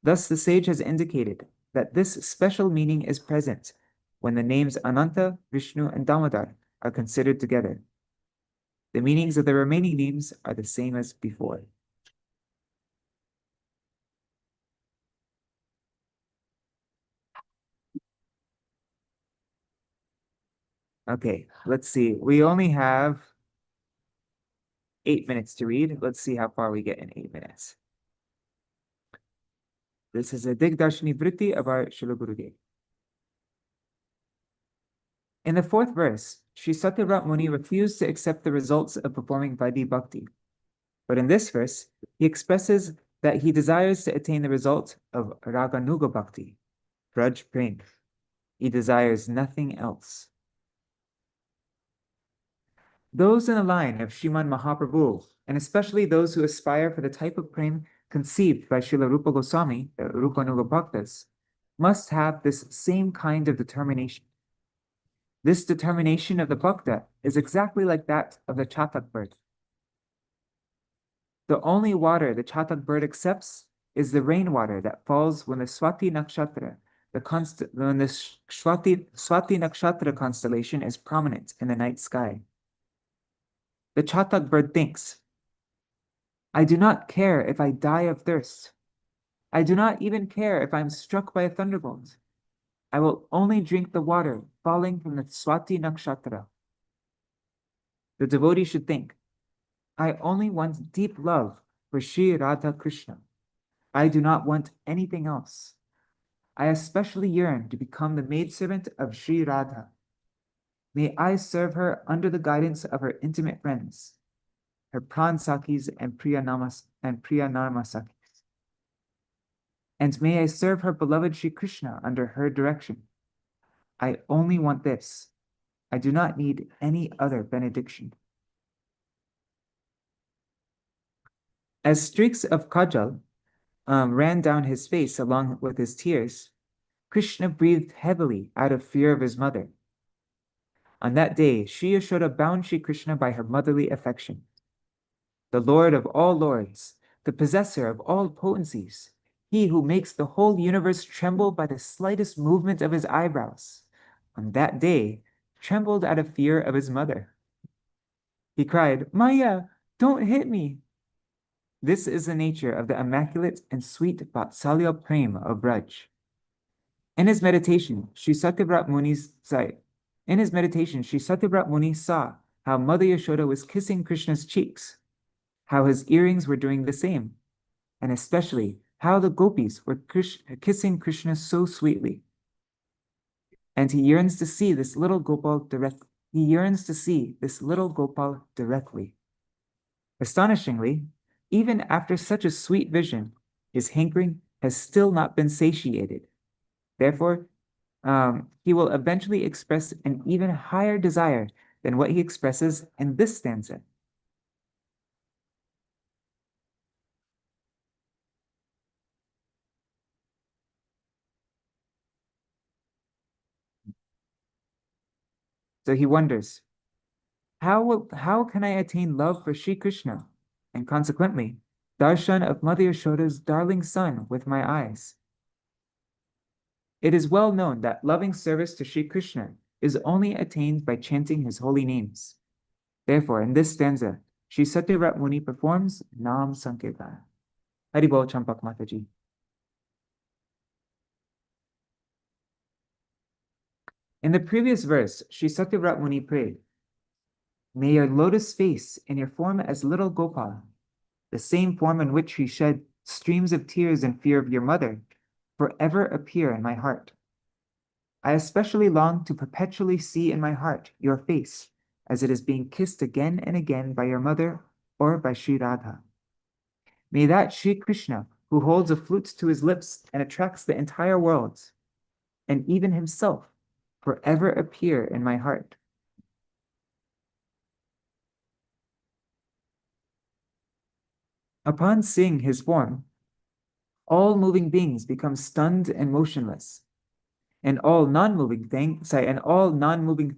Thus, the sage has indicated that this special meaning is present when the names Ananta, Viṣṇu, and Dāmodara are considered together. The meanings of the remaining names are the same as before. Okay, let's see. We only have 8 minutes to read. Let's see how far we get in 8 minutes. This is a Dig-darśinī-ṭīkā of our Srila Gurudev. In the 4th verse, Sri Satyavrat Muni refused to accept the results of performing Vaidhi Bhakti. But in this verse, he expresses that he desires to attain the result of Raganuga Bhakti, Braj Prem. He desires nothing else. Those in the line of Srimad Mahaprabhu, and especially those who aspire for the type of prem conceived by Srila Rupa Goswami, the Rupanuga Bhaktas, must have this same kind of determination. This determination of the bhakta is exactly like that of the chatak bird. The only water the chatak bird accepts is the rainwater that falls when the Swati Nakshatra, when the Swati Nakshatra constellation is prominent in the night sky. The chatak bird thinks, I do not care if I die of thirst. I do not even care if I am struck by a thunderbolt. I will only drink the water falling from the Swati Nakshatra. The devotee should think, I only want deep love for Sri Radha Krishna. I do not want anything else. I especially yearn to become the maidservant of Śrī Radha. May I serve her under the guidance of her intimate friends, her Pran-Sakis and Priyanarma-Sakis. And may I serve her beloved Sri Krishna under her direction. I only want this. I do not need any other benediction. As streaks of kajal ran down his face along with his tears, Krishna breathed heavily out of fear of his mother. On that day, Sri Yashoda bound Sri Krishna by her motherly affection. The Lord of all lords, the possessor of all potencies, he who makes the whole universe tremble by the slightest movement of his eyebrows, on that day trembled out of fear of his mother. He cried, "Maya, don't hit me." This is the nature of the immaculate and sweet Vatsalya Prema of Braj. In his meditation, Sri Satyavrat Muni saw how Mother Yashoda was kissing Krishna's cheeks, how his earrings were doing the same, and especially how the gopis were kissing Krishna so sweetly. And he yearns to see this little Gopal directly. Astonishingly, even after such a sweet vision, his hankering has still not been satiated. Therefore, he will eventually express an even higher desire than what he expresses in this stanza. So he wonders, how can I attain love for Sri Krishna, and consequently, darshan of Mother Yashoda's darling son with my eyes? It is well known that loving service to Sri Krishna is only attained by chanting his holy names. Therefore, in this stanza, Sri Satyavrat Muni performs Nam Sankirtana. Haribol Champak Mataji. In the previous verse, Sri Satyavrat Muni prayed, "May your lotus face in your form as little Gopal, the same form in which he shed streams of tears in fear of your mother, forever appear in my heart. I especially long to perpetually see in my heart your face as it is being kissed again and again by your mother or by Sri Radha. May that Sri Krishna, who holds a flute to his lips and attracts the entire world, and even himself, forever appear in my heart." Upon seeing his form, all moving beings become stunned and motionless, and all non-moving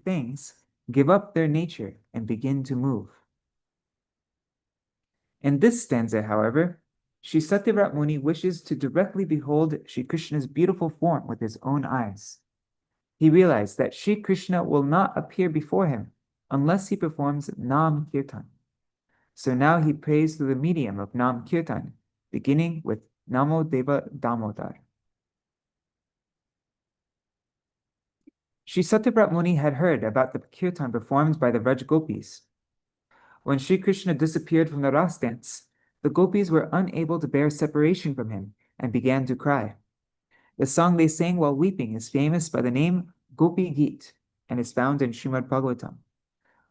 things give up their nature and begin to move. In this stanza, however, Sri Satyavrat Muni wishes to directly behold Sri Krishna's beautiful form with his own eyes. He realized that Sri Krishna will not appear before him unless he performs Nam Kirtan. So now he prays through the medium of Nam Kirtan, beginning with Namo Deva Dāmodara. Sri Satyavrat Muni had heard about the kirtan performed by the Vraj gopis. When Sri Krishna disappeared from the Ras dance, the gopis were unable to bear separation from him and began to cry. The song they sang while weeping is famous by the name Gopi Geet and is found in Srimad Bhagavatam.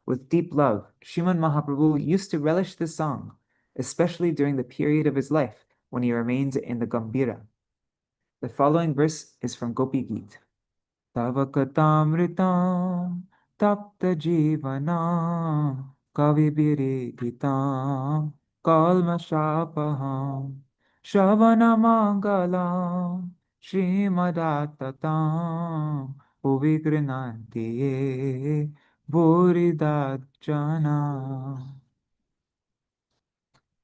With deep love, Srimad Mahaprabhu used to relish this song, especially during the period of his life when he remained in the Gambhira. The following verse is from Gopi Geet. Tava katamritam tapta jivanam kavibirigitam kalmashapaham shravanamangalam Srimadattatam Uvigrunantiye Buridajana.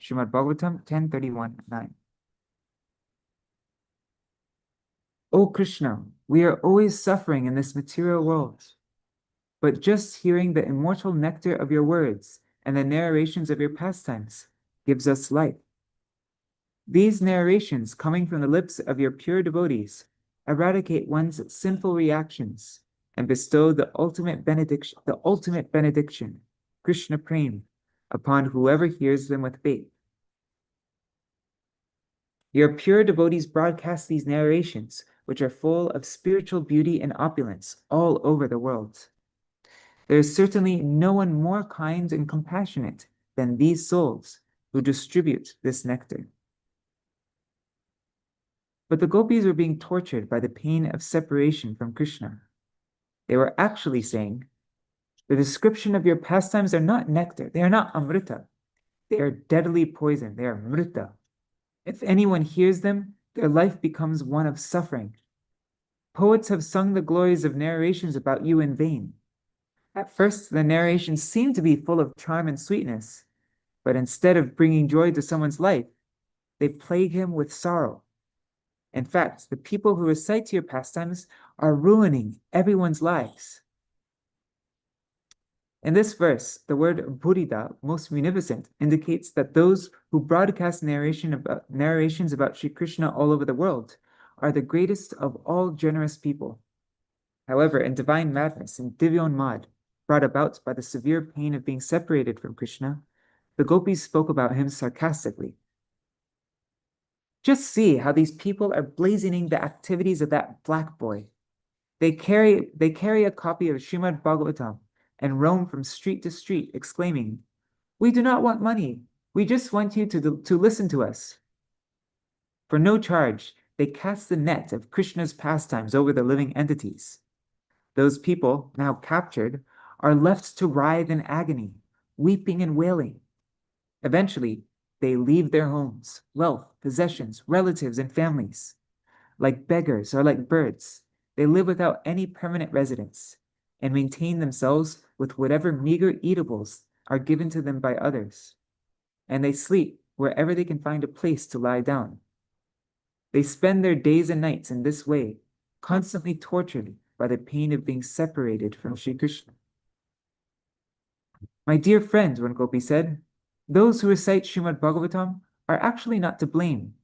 Srimad Bhagavatam 10:31-9. O Krishna, we are always suffering in this material world, but just hearing the immortal nectar of your words and the narrations of your pastimes gives us life. These narrations coming from the lips of your pure devotees eradicate one's sinful reactions and bestow the ultimate benediction, Krishna Prem, upon whoever hears them with faith. Your pure devotees broadcast these narrations which are full of spiritual beauty and opulence all over the world. There is certainly no one more kind and compassionate than these souls who distribute this nectar. But the gopis were being tortured by the pain of separation from Krishna. They were actually saying, the description of your pastimes are not nectar, they are not amrita. They are deadly poison, they are mrita. If anyone hears them, their life becomes one of suffering. Poets have sung the glories of narrations about you in vain. At first, the narrations seem to be full of charm and sweetness, but instead of bringing joy to someone's life, they plague him with sorrow. In fact, the people who recite your pastimes are ruining everyone's lives. In this verse, the word burida, most munificent, indicates that those who broadcast narrations about Sri Krishna all over the world are the greatest of all generous people. However, in divine madness and divyonmad, brought about by the severe pain of being separated from Krishna, the gopis spoke about him sarcastically. Just see how these people are blazoning the activities of that black boy. They carry a copy of Srimad Bhagavatam and roam from street to street, exclaiming, "We do not want money. We just want you to listen to us." For no charge, they cast the net of Krishna's pastimes over the living entities. Those people, now captured, are left to writhe in agony, weeping and wailing. Eventually, they leave their homes, wealth, possessions, relatives, and families. Like beggars or like birds, they live without any permanent residence and maintain themselves with whatever meager eatables are given to them by others. And they sleep wherever they can find a place to lie down. They spend their days and nights in this way, constantly tortured by the pain of being separated from Sri Krishna. My dear friend, one gopi said, those who recite Srimad Bhagavatam are actually not to blame.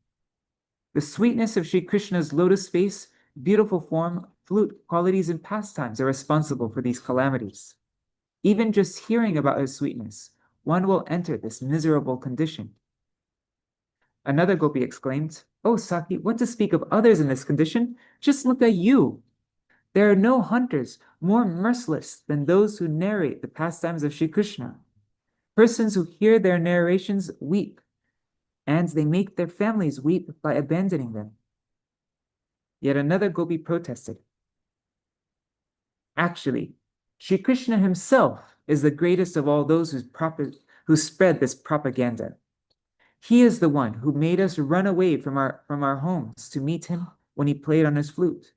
The sweetness of Sri Krishna's lotus face, beautiful form, flute qualities, and pastimes are responsible for these calamities. Even just hearing about his sweetness, one will enter this miserable condition. Another gopi exclaimed, "Oh, Saki, what to speak of others in this condition? Just look at you. There are no hunters more merciless than those who narrate the pastimes of Sri Krishna. Persons who hear their narrations weep, and they make their families weep by abandoning them." Yet another gopi protested. Actually, Sri Krishna himself is the greatest of all those who spread this propaganda. He is the one who made us run away from our homes to meet him when he played on his flute.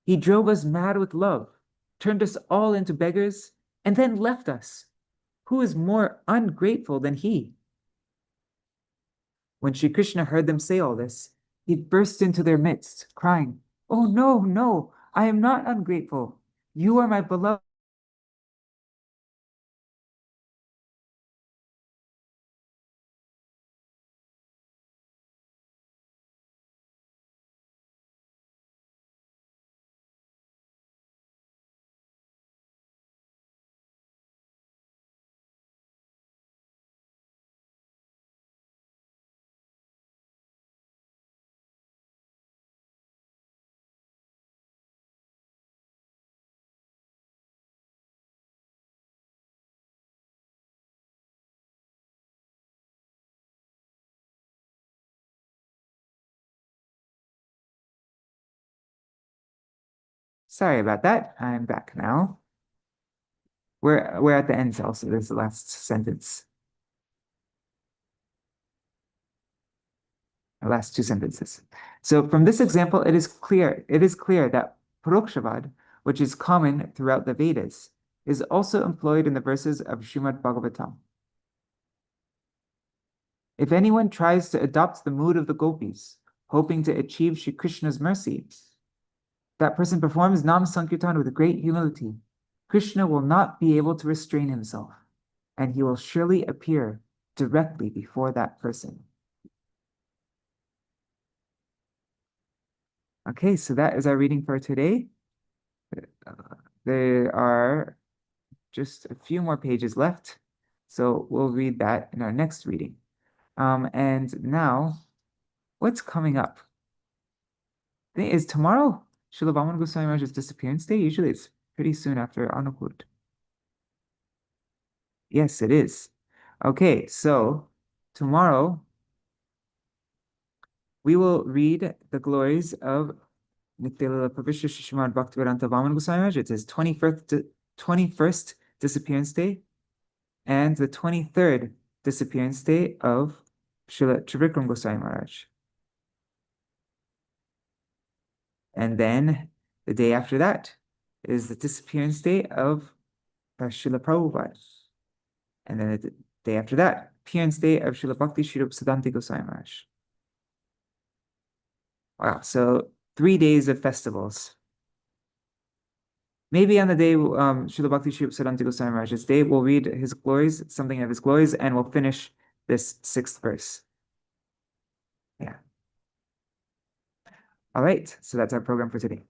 He drove us mad with love, turned us all into beggars, and then left us. Who is more ungrateful than he? When Sri Krishna heard them say all this, he burst into their midst, crying, "Oh, no, no, I am not ungrateful. You are my beloved." Sorry about that. I'm back now. We're at the end also. There's the last sentence. The last two sentences. So from this example, it is clear that parokshavād, which is common throughout the Vedas, is also employed in the verses of Srimad Bhagavatam. If anyone tries to adopt the mood of the gopis, hoping to achieve Sri Krishna's mercy, that person performs Nam Sankirtan with great humility. Krishna will not be able to restrain himself, and he will surely appear directly before that person. Okay, so that is our reading for today. There are just a few more pages left, so we'll read that in our next reading. And now, what's coming up? think is tomorrow Srila Vamana Goswami Maharaj's disappearance day? Usually it's pretty soon after Anukut. Yes, it is. Okay, so tomorrow we will read the glories of Nityalila Pravishya Srimad Bhaktivedanta Vamana Goswami Maharaj. It's his 21st disappearance day and the 23rd disappearance day of Srila Trivikram Goswami Maharaj. And then the day after that is the disappearance day of Srila Prabhupada. And then the day after that, appearance day of Srila Bhakti Srirup Siddhanta Goswami Maharaj. Wow, so 3 days of festivals. Maybe on the day Srila Bhakti Srirup Siddhanta Goswami Maharaj's day, we'll read his glories, something of his glories, and we'll finish this 6th verse. Yeah. All right, so that's our program for today.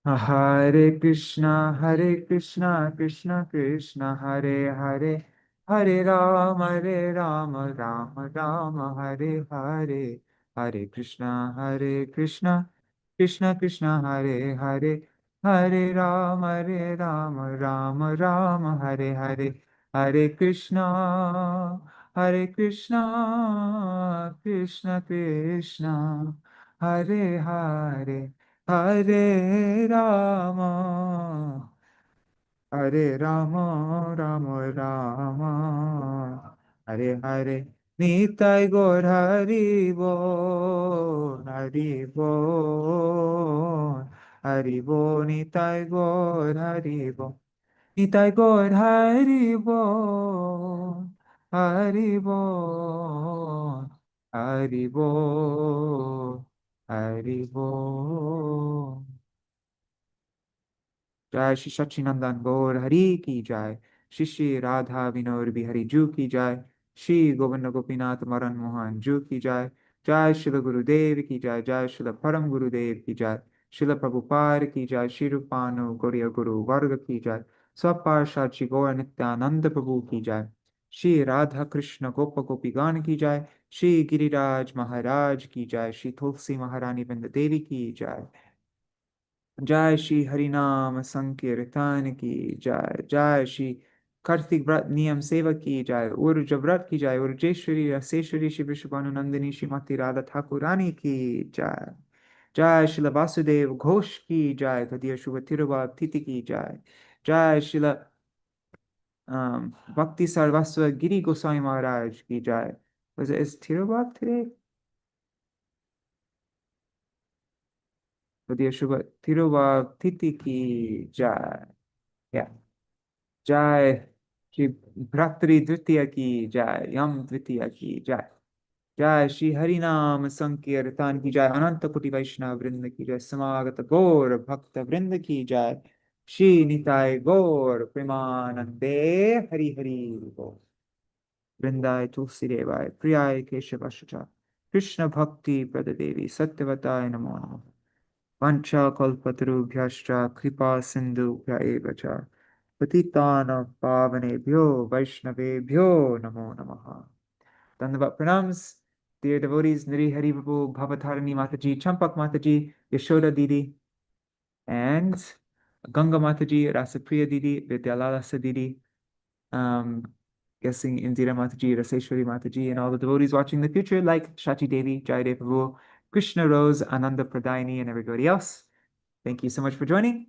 Hare Krishna, Krishna Krishna, Hare Hare, Hare Rama, Rama Rama, Hare Hare, Hare Krishna, Krishna Krishna, Hare Hare, Hare Rama, Rama Rama, Hare Hare, Hare Krishna, Krishna Krishna, Hare Hare. Hare Rama, Rama Rama, Hare Hare. Nitai Gaur Hari Bol, Hari Bol, Hari Bol, Nitai Gaur Hari Bol, Nitai Gaur Hari Bol, Hari Bol, Hari Bol, Hari Bol. जय श्री सच्चिनंदन गौर हरि की जय, श्री श्री राधा विनोद बिहारी जू की जय, श्री गोविंद गोपीनाथ मदन मोहन जू की जय, जय श्रील गुरुदेव की जय, जय श्रील परम गुरुदेव की जय, श्रील प्रभुपाद की जय, श्री रूपानु गौड़िया गुरु वर्ग की जय, स्वपार्षद श्री गौर नित्यानंद प्रभु की जय, श्री राधा कृष्ण गोप गोपीगण की जय, श्री गिरिराज महाराज की जय, श्री तुलसी महारानी वृंद देवी की जय, जय श्री हरिनाम संकीर्तन की जय, जय श्री कार्तिक व्रत नियम सेवा की जय, उर्ज व्रत की जय, उर्जेश्वरी रसेश्वरी श्री विश्वभानुनंदिनी श्रीमती राधा ठाकुरानी की जय, जय श्रील वासुदेव घोष की जय, तदीय शुभ तिरुवा तिथि की जय, जय श्रील भक्ति सर्वस्व गिरी गोस्वामी महाराज की जय. Was it his Tirubhav today? तदीय शुभ तिरुवा तिथि की जय. Yeah. जय श्री भ्रातृ द्वितीय की जय, यम द्वितीय की जय, जय श्री हरिनाम संकीर्तन की जय, अनंत कोटि वैष्णव वृंद की जय, समागत गौर भक्त वृंद की जय, श्री निताय गौर प्रेमानंदे हरि हरि बोल. वृंदाय तुलसी देवाय प्रियाय केशवाय कृष्ण भक्ति प्रद देवी सत्यवताय नमो नमः. वंशाकल्पतरुभ्यश्च कृपा सिन्धुभ्य एव च पतितानां पावनेभ्यो वैष्णवेभ्यो नमो नमः. Dandavat pranams, dear devotees, Niri Hari Prabhu, Bhavatharini Mataji, Champak Mataji, Yashoda Didi, and Ganga Mataji, Rasapriya Didi, Vidyalalasa Didi, guessing Indira Mataji, Raseshwari Mataji, and all the devotees watching in the future, like Shachi Devi, Jai Prabhu, Krishna Rose, Ananda Pradayani, and everybody else. Thank you so much for joining.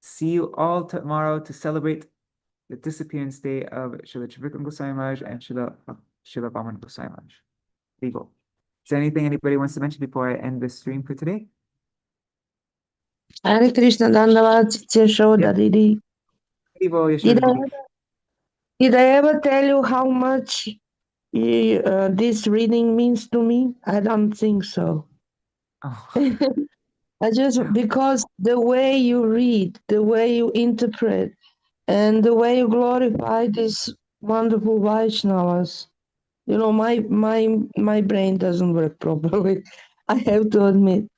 See you all tomorrow to celebrate the disappearance day of Srila Trivikram Goswami Maharaj and Srila Vamana Goswami Maharaj. There you go. Is there anything anybody wants to mention before I end this stream for today? Hare Krishna, Dandavat, Yashoda Didi. Did I ever tell you how much this reading means to me? I don't think so. Oh. Because the way you read, the way you interpret, and the way you glorify these wonderful Vaishnavas, my brain doesn't work properly. I have to admit,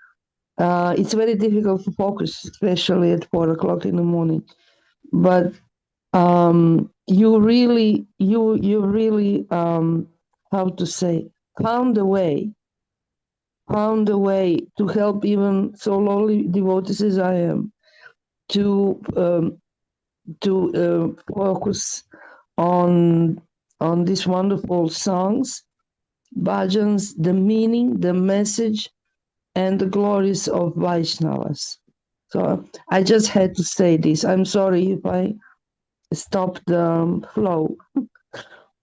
it's very difficult to focus, especially at 4 o'clock in the morning. But you really, how to say, calm the way found a way to help even so lowly devotees as I am to focus on these wonderful songs, bhajans, the meaning, the message, and the glories of Vaishnavas. So I just had to say this. I'm sorry if I stopped the flow.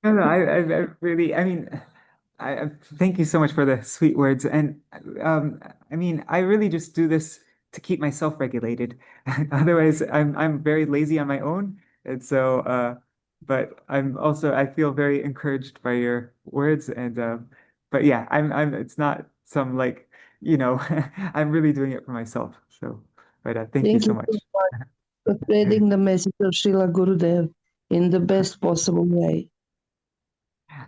No, I really, I mean, thank you so much for the sweet words. And I mean, I really just do this to keep myself regulated. Otherwise, I'm very lazy on my own. And so, but I feel very encouraged by your words. And but yeah, it's not some like, I'm really doing it for myself. So, but thank you Thank so you so much. much for spreading the message of Srila Gurudev in the best possible way.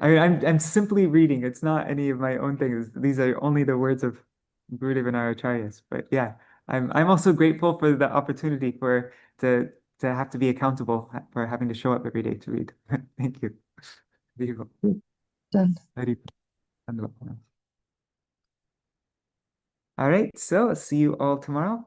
I mean, I'm simply reading. It's not any of my own things. These are only the words of Gurudev and our acharyas. But yeah, I'm also grateful for the opportunity to have to be accountable for having to show up every day to read. Thank you. Deva. Done. Hari. All right, so see you all tomorrow.